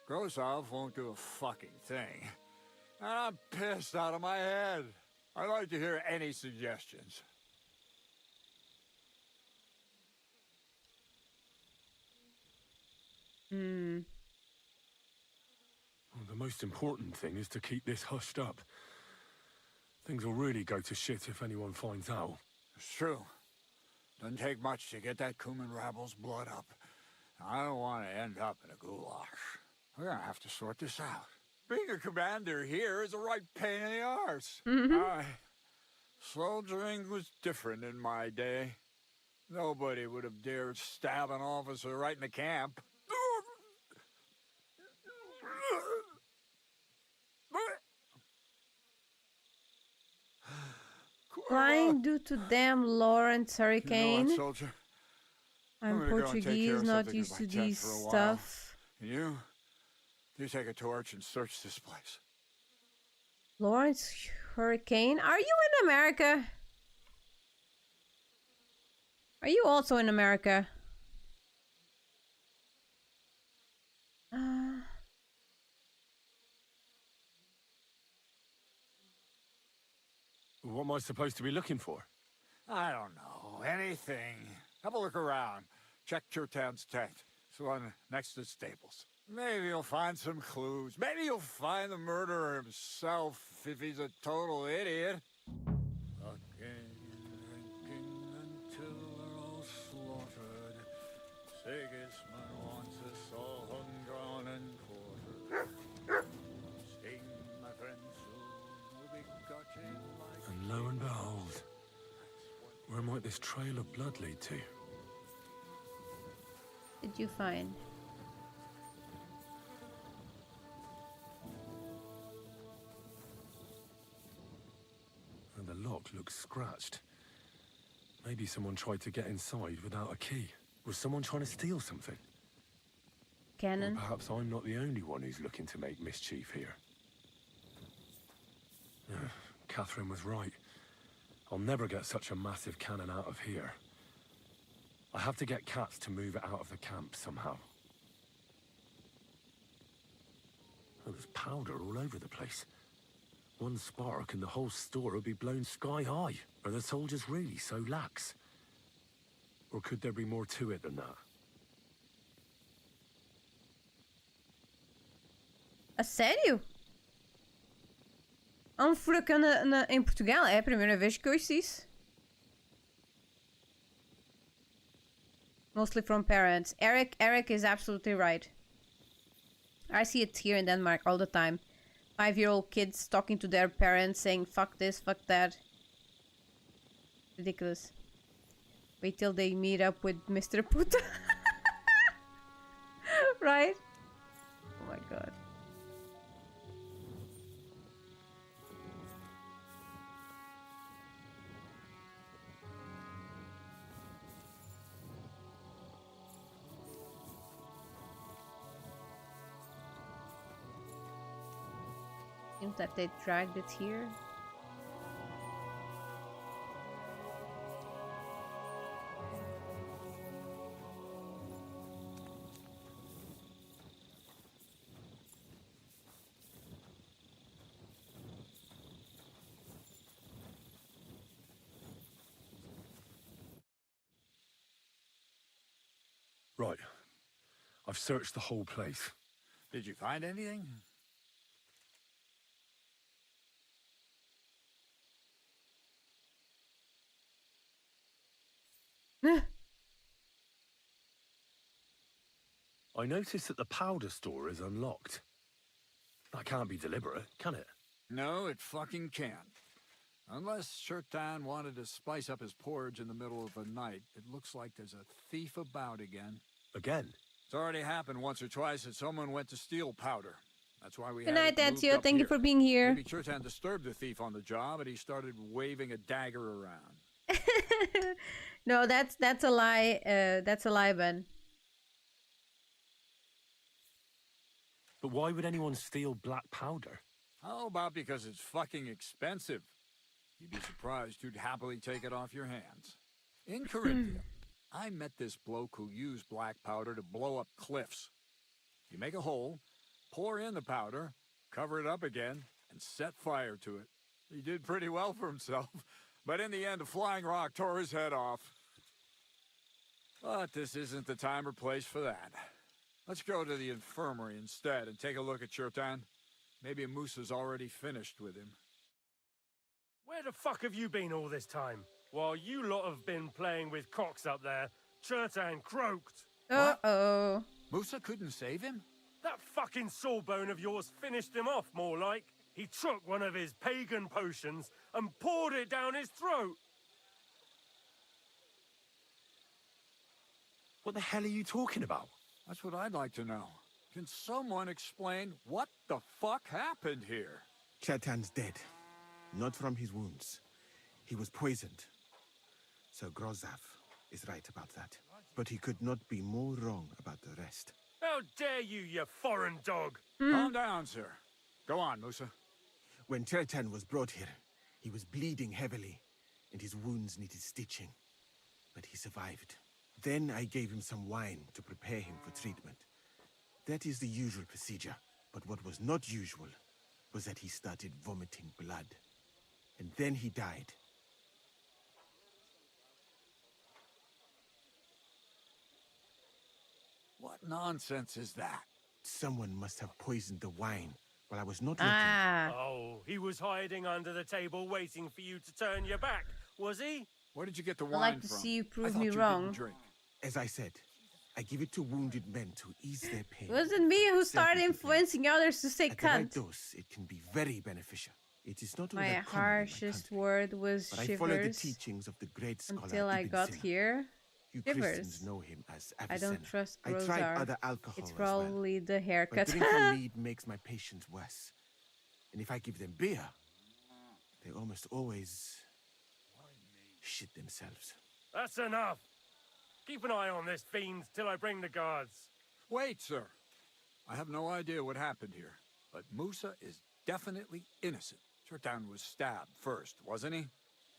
Speaker 8: Grosov won't do a fucking thing. And I'm pissed out of my head. I'd like to hear any suggestions.
Speaker 3: Well, the most important thing is to keep this hushed up. Things will really go to shit if anyone finds out.
Speaker 8: It's true. Doesn't take much to get that Kuman rabble's blood up. I don't want to end up in a goulash. We're gonna have to sort this out. Being a commander here is a right pain in the arse. Soldiering was different in my day. Nobody would have dared stab an officer right in the camp.
Speaker 1: Flying due to damn Lawrence hurricane.
Speaker 8: You know what, soldier?
Speaker 1: I'm
Speaker 8: gonna go and take care
Speaker 1: Portuguese,
Speaker 8: of
Speaker 1: not
Speaker 8: something in
Speaker 1: used
Speaker 8: my
Speaker 1: to
Speaker 8: tent
Speaker 1: these
Speaker 8: for a while.
Speaker 1: stuff.
Speaker 8: And you take a torch and search this place.
Speaker 1: Lawrence hurricane? Are you in America? Are you also in America?
Speaker 3: What am I supposed to be looking for?
Speaker 8: I don't know. Anything. Have a look around. Check Chertan's tent. It's the one next to the stables. Maybe you'll find some clues. Maybe you'll find the murderer himself if he's a total idiot. Fucking drinking until we're all slaughtered. Sigismund wants us all hung, drawn, and quartered. Sting, my friend, soon will be gutting like...
Speaker 3: And lo and behold, where might this trail of blood lead to?
Speaker 1: Did you find?
Speaker 3: And the lock looks scratched. Maybe someone tried to get inside without a key. Was someone trying to steal something?
Speaker 1: Cannon?
Speaker 3: Or perhaps I'm not the only one who's looking to make mischief here. Catherine was right. I'll never get such a massive cannon out of here. I have to get Cats to move it out of the camp somehow. Oh, there's powder all over the place. One spark and the whole store will be blown sky high. Are the soldiers really so lax? Or could there be more to it than that?
Speaker 1: A sério? Há furacão em Portugal? É a primeira vez que eu ouço isso. Mostly from parents. Eric is absolutely right. I see it here in Denmark all the time. 5-year-old kids talking to their parents saying fuck this, fuck that. Ridiculous. Wait till they meet up with Mr. Puta. Right? Oh my god. Seems that they dragged it here.
Speaker 3: Right. I've searched the whole place.
Speaker 18: Did you find anything?
Speaker 3: I noticed that the powder store is unlocked. That can't be deliberate, can it?
Speaker 18: No, it fucking can't. Unless Shirtan wanted to spice up his porridge in the middle of the night, it looks like there's a thief about again.
Speaker 3: Again?
Speaker 18: It's already happened once or twice that someone went to steal powder. That's why we
Speaker 1: Good
Speaker 18: had
Speaker 1: night,
Speaker 18: it moved
Speaker 1: Ezio.
Speaker 18: up
Speaker 1: Thank you
Speaker 18: here.
Speaker 1: for being here.
Speaker 18: Maybe Shirtan disturbed the thief on the job, and he started waving a dagger around.
Speaker 1: No, that's a lie. That's a lie, Ben.
Speaker 3: But why would anyone steal black powder?
Speaker 18: How about because it's fucking expensive? You'd be surprised who'd happily take it off your hands. In Corinthia, I met this bloke who used black powder to blow up cliffs. You make a hole, pour in the powder, cover it up again, and set fire to it. He did pretty well for himself, but in the end, a flying rock tore his head off. But this isn't the time or place for that. Let's go to the infirmary instead and take a look at Shirtan. Maybe Musa's already finished with him.
Speaker 22: Where the fuck have you been all this time? While you lot have been playing with cocks up there, Shirtan croaked.
Speaker 1: Uh-oh.
Speaker 18: Musa couldn't save him?
Speaker 22: That fucking sawbone of yours finished him off, more like. He took one of his pagan potions and poured it down his throat.
Speaker 3: What the hell are you talking about?
Speaker 18: That's what I'd like to know. Can someone explain what the fuck happened here?
Speaker 19: Chetan's dead. Not from his wounds. He was poisoned. So Grozav is right about that. But he could not be more wrong about the rest.
Speaker 22: How dare you, you foreign dog!
Speaker 18: Calm down, sir. Go on, Musa.
Speaker 19: When Chetan was brought here, he was bleeding heavily, and his wounds needed stitching. But he survived. Then I gave him some wine to prepare him for treatment. That is the usual procedure. But what was not usual was that he started vomiting blood. And then he died.
Speaker 18: What nonsense is that?
Speaker 19: Someone must have poisoned the wine while I was not looking.
Speaker 22: Oh, he was hiding under the table waiting for you to turn your back, was he?
Speaker 18: Where did you get the
Speaker 1: I'd
Speaker 18: wine
Speaker 1: like to
Speaker 18: from?
Speaker 1: see you
Speaker 18: I
Speaker 1: prove
Speaker 18: thought
Speaker 1: me
Speaker 18: you didn't
Speaker 1: wrong.
Speaker 18: drink.
Speaker 19: As I said, I give it to wounded men to ease their pain.
Speaker 1: It wasn't me who started influencing others to say
Speaker 19: At the right
Speaker 1: cunt.
Speaker 19: dose, it can be very beneficial. It is not all
Speaker 1: My
Speaker 19: that common in my
Speaker 1: harshest word was
Speaker 19: but I follow the
Speaker 1: shivers
Speaker 19: teachings of the great scholar
Speaker 1: until I
Speaker 19: Ibn
Speaker 1: got
Speaker 19: Sina.
Speaker 1: here.
Speaker 19: You
Speaker 1: Shivers.
Speaker 19: Christians know him as
Speaker 1: I
Speaker 19: Avicenna.
Speaker 1: don't trust
Speaker 19: I tried
Speaker 1: Grozar.
Speaker 19: other alcohol
Speaker 1: It's
Speaker 19: as well,
Speaker 1: probably the
Speaker 19: but
Speaker 1: haircut.
Speaker 19: drinking mead makes my patients worse. And if I give them beer, they almost always shit themselves.
Speaker 22: That's enough. Keep an eye on this fiend till I bring the guards.
Speaker 18: Wait, sir. I have no idea what happened here, but Musa is definitely innocent. Shirtan was stabbed first, wasn't he?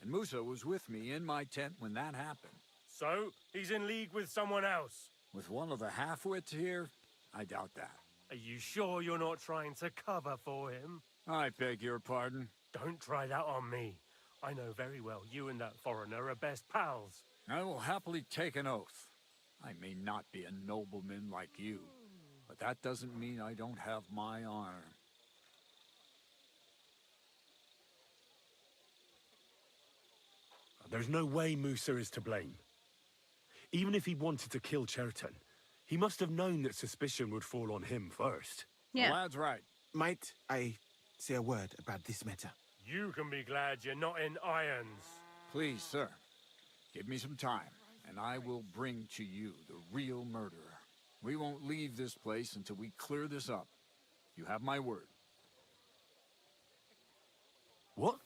Speaker 18: And Musa was with me in my tent when that happened.
Speaker 22: So, he's in league with someone else.
Speaker 18: With one of the half-wits here? I doubt that.
Speaker 22: Are you sure you're not trying to cover for him?
Speaker 18: I beg your pardon.
Speaker 22: Don't try that on me. I know very well you and that foreigner are best pals.
Speaker 18: I will happily take an oath. I may not be a nobleman like you, but that doesn't mean I don't have my honor.
Speaker 3: There's no way Musa is to blame. Even if he wanted to kill Chertan, he must have known that suspicion would fall on him first.
Speaker 1: Yeah.
Speaker 18: The lad's right.
Speaker 19: Might I say a word about this matter?
Speaker 22: You can be glad you're not in irons.
Speaker 18: Please, sir, give me some time, and I will bring to you the real murderer. We won't leave this place until we clear this up. You have my word.
Speaker 3: What?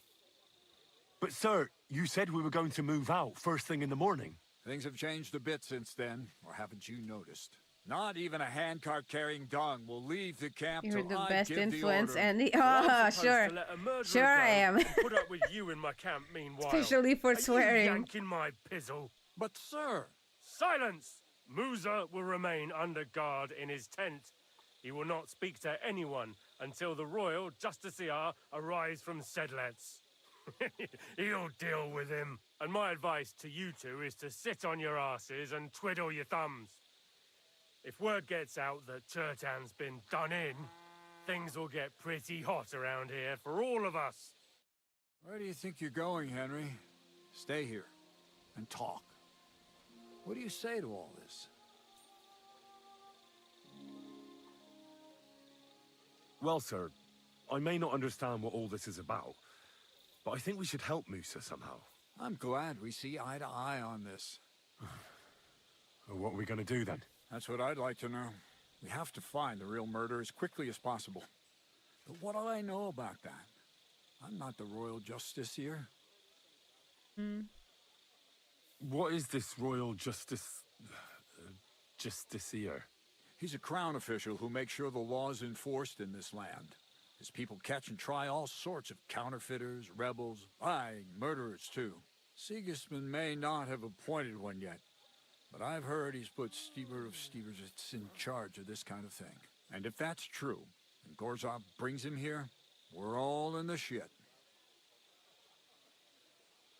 Speaker 3: But sir, you said we were going to move out first thing in the morning.
Speaker 18: Things have changed a bit since then, or haven't you noticed? Not even a handcart carrying dung will leave the camp
Speaker 1: You're
Speaker 18: till
Speaker 1: the
Speaker 18: I
Speaker 1: best
Speaker 18: give the
Speaker 1: influence,
Speaker 18: order.
Speaker 1: Andy.
Speaker 22: So I'm
Speaker 1: Oh,
Speaker 22: supposed
Speaker 1: sure.
Speaker 22: to let a murderer
Speaker 1: Sure I
Speaker 22: go
Speaker 1: am.
Speaker 22: and put up with you in my camp meanwhile.
Speaker 1: Especially for
Speaker 22: Are
Speaker 1: swearing.
Speaker 22: You yanking my pizzle.
Speaker 18: But sir...
Speaker 22: Silence! Musa will remain under guard in his tent. He will not speak to anyone until the royal justiciar arrives from Sedlets. He'll deal with him. And my advice to you two is to sit on your asses and twiddle your thumbs. If word gets out that Chertan's been done in, things will get pretty hot around here for all of us.
Speaker 18: Where do you think you're going, Henry? Stay here and talk. What do you say to all this?
Speaker 3: Well, sir, I may not understand what all this is about, but I think we should help Musa somehow.
Speaker 18: I'm glad we see eye to eye on this.
Speaker 3: What are we going to do then?
Speaker 18: That's what I'd like to know. We have to find the real murderer as quickly as possible. But what do I know about that? I'm not the royal justiciar.
Speaker 3: What is this royal justiciar?
Speaker 18: He's a crown official who makes sure the law is enforced in this land. His people catch and try all sorts of counterfeiters, rebels, murderers too. Sigismund may not have appointed one yet, but I've heard he's put Steber of Steversitz in charge of this kind of thing. And if that's true, and Gorzov brings him here, we're all in the shit.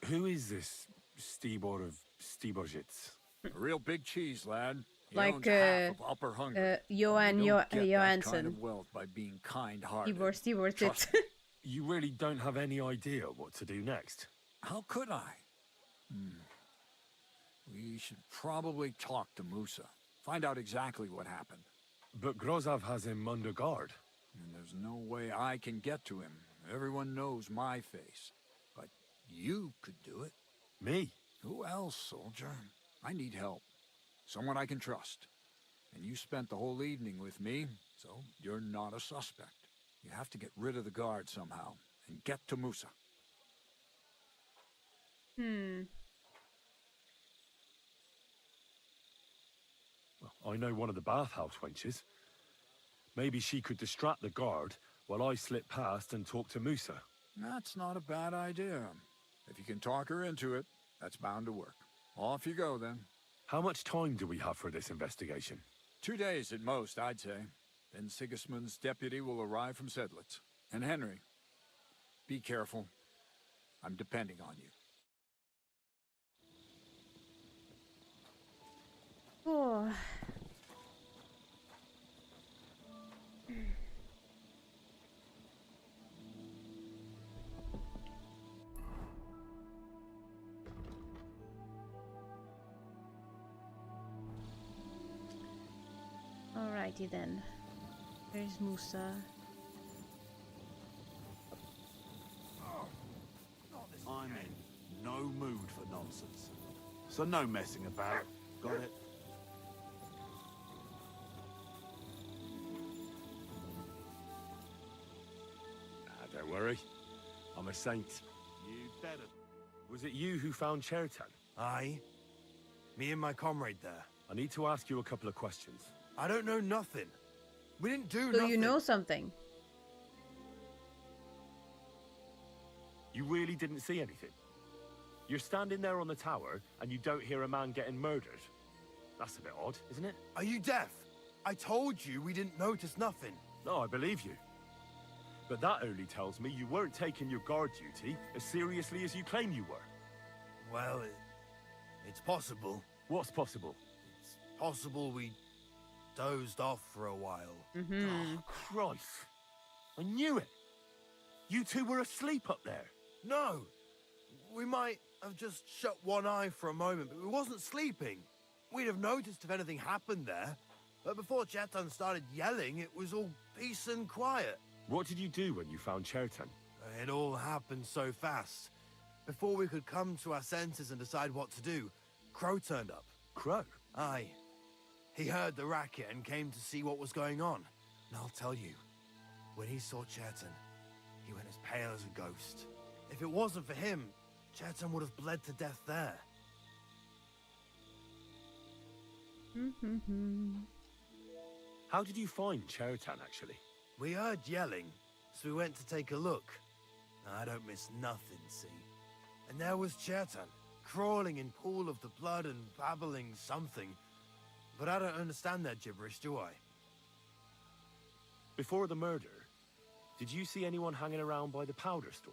Speaker 3: Who is this Stibor of Stebersitz?
Speaker 18: A real big cheese, lad. He
Speaker 1: like
Speaker 18: owns half of Upper Hungary.
Speaker 1: Johan Johansson.
Speaker 18: Kind of wealth by being kind-hearted.
Speaker 1: Stibor.
Speaker 3: You really don't have any idea what to do next?
Speaker 18: How could I? We should probably talk to Musa. Find out exactly what happened.
Speaker 3: But Grozov has him under guard.
Speaker 18: And there's no way I can get to him. Everyone knows my face. But you could do it.
Speaker 3: Me?
Speaker 18: Who else, soldier? I need help. Someone I can trust. And you spent the whole evening with me, so you're not a suspect. You have to get rid of the guard somehow, and get to Musa.
Speaker 3: Well, I know one of the bathhouse wenches. Maybe she could distract the guard while I slip past and talk to Musa.
Speaker 18: That's not a bad idea. If you can talk her into it, that's bound to work. Off you go, then.
Speaker 3: How much time do we have for this investigation?
Speaker 18: 2 days at most, I'd say. Then Sigismund's deputy will arrive from Sedlitz. And Henry, be careful. I'm depending on you.
Speaker 1: Oh. Alrighty then. Where's Musa?
Speaker 5: I'm in no mood for nonsense. So no messing about. Got it?
Speaker 3: Don't worry. I'm a saint.
Speaker 5: You better.
Speaker 3: Was it you who found Chertan?
Speaker 6: Aye. Me and my comrade there.
Speaker 3: I need to ask you a couple of questions.
Speaker 6: I don't know nothing. We didn't do
Speaker 1: So
Speaker 6: nothing.
Speaker 1: you know something?
Speaker 3: You really didn't see anything? You're standing there on the tower and you don't hear a man getting murdered? That's a bit odd, isn't it?
Speaker 6: Are you deaf? I told you we didn't notice nothing.
Speaker 3: No, I believe you. But that only tells me you weren't taking your guard duty as seriously as you claim you were.
Speaker 6: Well, it's possible.
Speaker 3: What's possible?
Speaker 6: It's possible we dozed off for a while.
Speaker 3: Oh, Christ. I knew it. You two were asleep up there.
Speaker 6: No. We might have just shut one eye for a moment, but we wasn't sleeping. We'd have noticed if anything happened there. But before Chertan started yelling, it was all peace and quiet.
Speaker 3: What did you do when you found Chertan?
Speaker 6: It all happened so fast. Before we could come to our senses and decide what to do, Crow turned up.
Speaker 3: Crow?
Speaker 6: Aye. He heard the racket and came to see what was going on. And I'll tell you, when he saw Chertan, he went as pale as a ghost. If it wasn't for him, Chertan would have bled to death there.
Speaker 3: How did you find Chertan, actually?
Speaker 6: We heard yelling, so we went to take a look. I don't miss nothing, see? And there was Chertan, crawling in pool of the blood and babbling something. But I don't understand that gibberish, do I?
Speaker 3: Before the murder, did you see anyone hanging around by the powder store?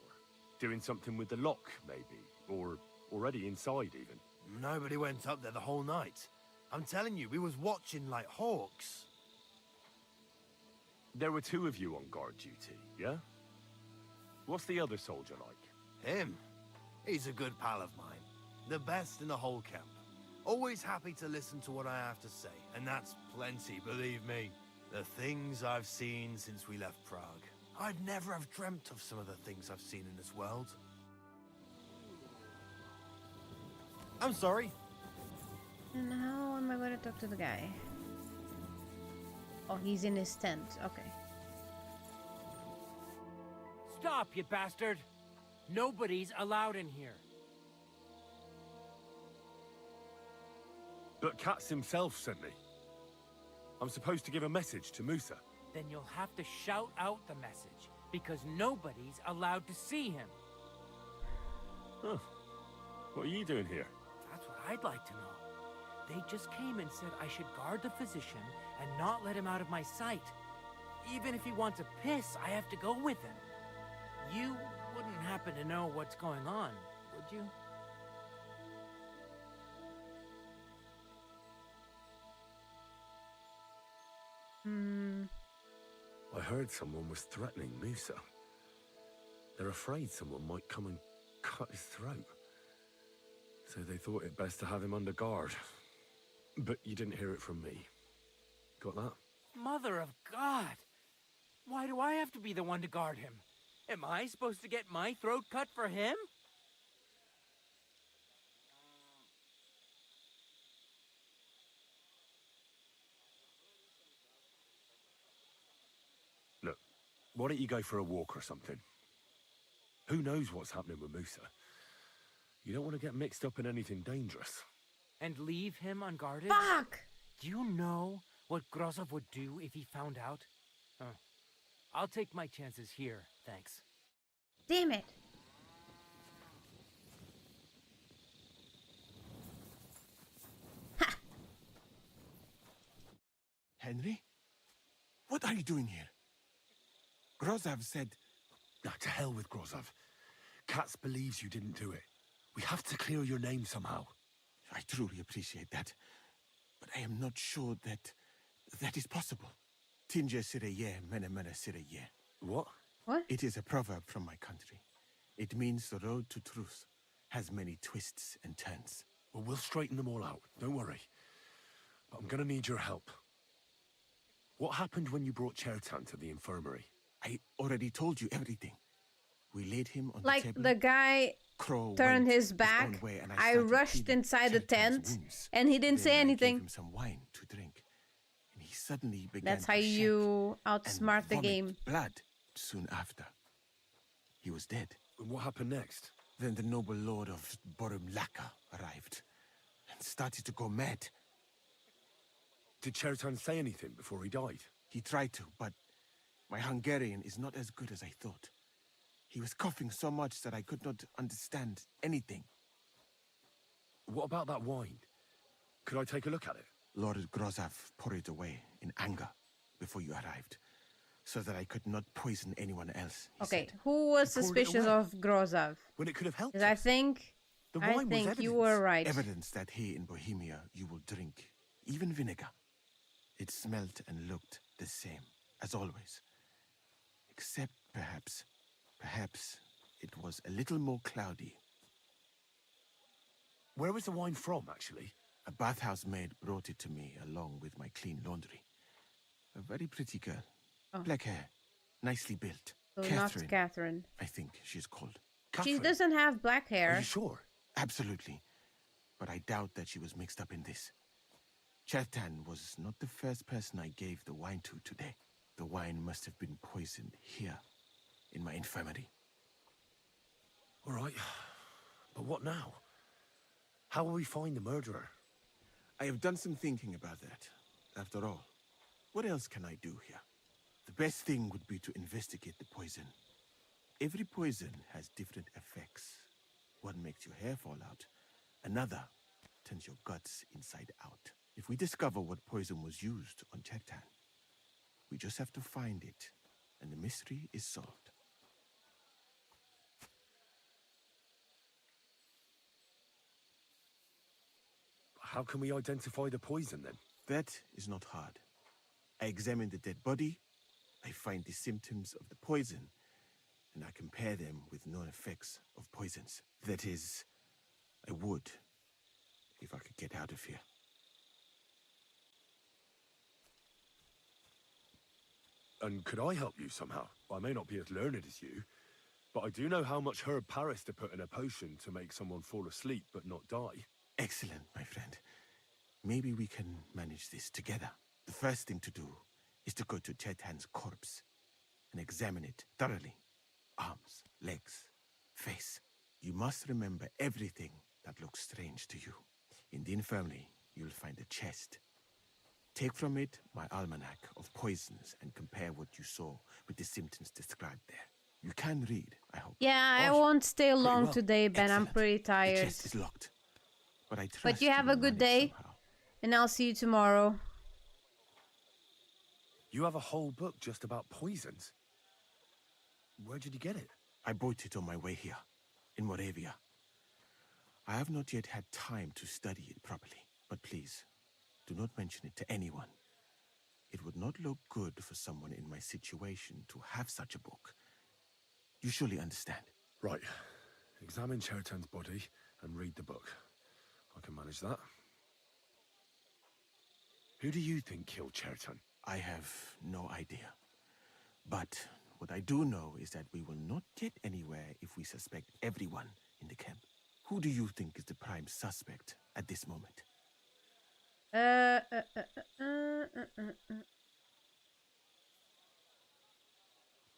Speaker 3: Doing something with the lock, maybe? Or already inside, even?
Speaker 6: Nobody went up there the whole night. I'm telling you, we was watching like hawks.
Speaker 3: There were 2 of you on guard duty, yeah? What's the other soldier like?
Speaker 6: Him? He's a good pal of mine. The best in the whole camp. Always happy to listen to what I have to say, and that's plenty, believe me. The things I've seen since we left Prague. I'd never have dreamt of some of the things I've seen in this world. I'm sorry.
Speaker 1: And how am I going to talk to the guy? Oh, he's in his tent. Okay.
Speaker 12: Stop, you bastard! Nobody's allowed in here.
Speaker 3: But Katz himself sent me. I'm supposed to give a message to Musa.
Speaker 12: Then you'll have to shout out the message, because nobody's allowed to see him.
Speaker 3: Huh. What are you doing here?
Speaker 12: That's what I'd like to know. They just came and said I should guard the physician and not let him out of my sight. Even if he wants a piss, I have to go with him. You wouldn't happen to know what's going on, would you?
Speaker 3: I heard someone was threatening Musa. They're afraid someone might come and cut his throat. So they thought it best to have him under guard. But you didn't hear it from me. Got that?
Speaker 12: Mother of God! Why do I have to be the one to guard him? Am I supposed to get my throat cut for him?
Speaker 3: Look, why don't you go for a walk or something? Who knows what's happening with Musa? You don't want to get mixed up in anything dangerous.
Speaker 12: And leave him unguarded?
Speaker 1: Fuck!
Speaker 12: Do you know what Grozov would do if he found out? I'll take my chances here, thanks.
Speaker 1: Damn it.
Speaker 19: Henry? What are you doing here? Grozov said...
Speaker 3: Now, to hell with Grozov. Katz believes you didn't do it. We have to clear your name somehow.
Speaker 19: I truly appreciate that. But I am not sure that is possible. Tinge sireye, mene mene sireye.
Speaker 3: What?
Speaker 1: What?
Speaker 19: It is a proverb from my country. It means the road to truth has many twists and turns.
Speaker 3: Well, we'll straighten them all out. Don't worry. But I'm gonna need your help. What happened when you brought Chertan to the infirmary?
Speaker 19: I already told you everything. We laid him on
Speaker 1: Like
Speaker 19: the table.
Speaker 1: the guy turned his back. I rushed inside the tent, and he didn't say
Speaker 19: I
Speaker 1: anything.
Speaker 19: gave him some wine to drink, and he suddenly began
Speaker 1: That's
Speaker 19: to
Speaker 1: how
Speaker 19: shake
Speaker 1: you
Speaker 19: and
Speaker 1: outsmart the
Speaker 19: vomit
Speaker 1: game.
Speaker 19: blood. Soon after, he was dead.
Speaker 3: And what happened next?
Speaker 19: Then the noble lord of Borumlaka arrived and started to go mad.
Speaker 3: Did Chertan say anything before he died?
Speaker 19: He tried to, but my Hungarian is not as good as I thought. He was coughing so much that I could not understand anything.
Speaker 3: What about that wine? Could I take a look at it?
Speaker 19: Lord Grozov poured it away in anger before you arrived, so that I could not poison anyone else.
Speaker 1: Okay, who was suspicious of Grozov?
Speaker 3: When it could have helped.
Speaker 1: Because I think you were right.
Speaker 19: Evidence that here in Bohemia you will drink even vinegar. It smelt and looked the same as always, except perhaps it was a little more cloudy.
Speaker 3: Where was the wine from, actually?
Speaker 19: A bathhouse maid brought it to me along with my clean laundry. A very pretty girl.
Speaker 1: Oh.
Speaker 19: Black hair, nicely built.
Speaker 1: So not Catherine.
Speaker 19: I think she's called.
Speaker 1: She doesn't have black hair.
Speaker 19: Are you sure? Absolutely. But I doubt that she was mixed up in this. Chertan was not the first person I gave the wine to today. The wine must have been poisoned here, in my infirmary.
Speaker 3: All right. But what now? How will we find the murderer?
Speaker 19: I have done some thinking about that. After all, what else can I do here? The best thing would be to investigate the poison. Every poison has different effects. One makes your hair fall out. Another turns your guts inside out. If we discover what poison was used on Chertan, we just have to find it, and the mystery is solved.
Speaker 3: How can we identify the poison then?
Speaker 19: That is not hard. I examine the dead body, I find the symptoms of the poison, and I compare them with known effects of poisons. That is, I would, if I could get out of here.
Speaker 3: And could I help you somehow? I may not be as learned as you, but I do know how much herb Paris to put in a potion to make someone fall asleep but not die.
Speaker 19: Excellent, my friend. Maybe we can manage this together. The first thing to do is to go to Chetan's corpse and examine it thoroughly. Arms, legs, face. You must remember everything that looks strange to you. In the infirmary, you'll find a chest. Take from it my almanac of poisons and compare what you saw with the symptoms described there. You can read, I hope.
Speaker 1: Yeah, I
Speaker 19: Oh,
Speaker 1: won't stay long
Speaker 19: well.
Speaker 1: today, Ben. I'm
Speaker 19: Excellent.
Speaker 1: pretty
Speaker 19: The
Speaker 1: tired.
Speaker 19: chest is locked, but I trust
Speaker 1: But you have a
Speaker 19: will
Speaker 1: good
Speaker 19: manage
Speaker 1: day,
Speaker 19: somehow.
Speaker 1: and I'll see you tomorrow.
Speaker 3: You have a whole book just about poisons. Where did you get it?
Speaker 19: I bought it on my way here, in Moravia. I have not yet had time to study it properly, but please, do not mention it to anyone. It would not look good for someone in my situation to have such a book. You surely understand.
Speaker 3: Right. Examine Chetan's body and read the book. I can manage that. Who do you think killed Chetan?
Speaker 19: I have no idea. But what I do know is that we will not get anywhere if we suspect everyone in the camp. Who do you think is the prime suspect at this moment?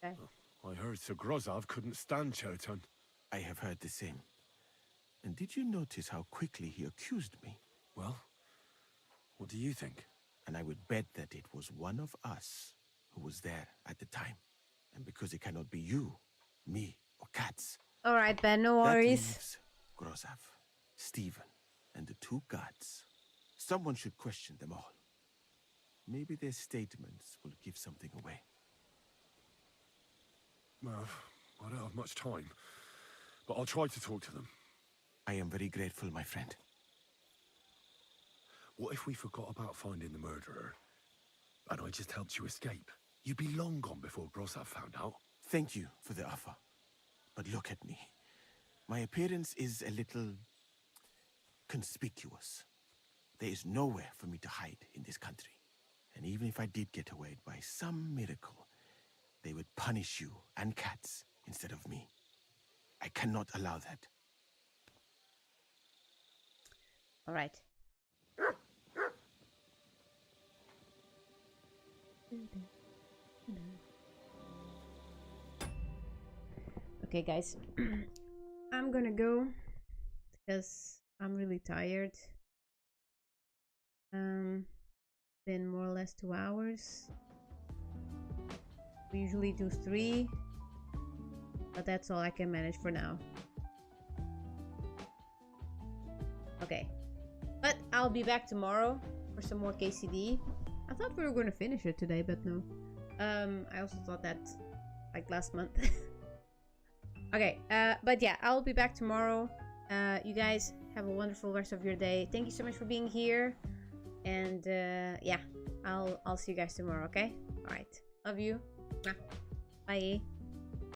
Speaker 1: Okay.
Speaker 3: I heard Sir Grozov couldn't stand Chetan.
Speaker 19: I have heard the same. And did you notice how quickly he accused me?
Speaker 3: Well, what do you think?
Speaker 19: And I would bet that it was one of us who was there at the time. And because it cannot be you, me, or Katz.
Speaker 1: All right, Ben, no
Speaker 19: That
Speaker 1: worries.
Speaker 19: leaves Grozov, Stephen, and the two guards. Someone should question them all. Maybe their statements will give something away.
Speaker 3: Well, I don't have much time, but I'll try to talk to them.
Speaker 19: I am very grateful, my friend.
Speaker 3: What if we forgot about finding the murderer, and I just helped you escape? You'd be long gone before Grozov found out.
Speaker 19: Thank you for the offer. But look at me. My appearance is a little conspicuous. There is nowhere for me to hide in this country. And even if I did get away by some miracle, they would punish you and Katz instead of me. I cannot allow that.
Speaker 1: All right. Okay, guys. I'm gonna go because I'm really tired. Been more or less 2 hours. We usually do 3, but that's all I can manage for now. Okay, but I'll be back tomorrow for some more KCD. I thought we were going to finish it today, but no. I also thought that like last month. Okay, but yeah, I'll be back tomorrow. You guys have a wonderful rest of your day. Thank you so much for being here, and yeah, I'll see you guys tomorrow. Okay, all right, love you. Bye.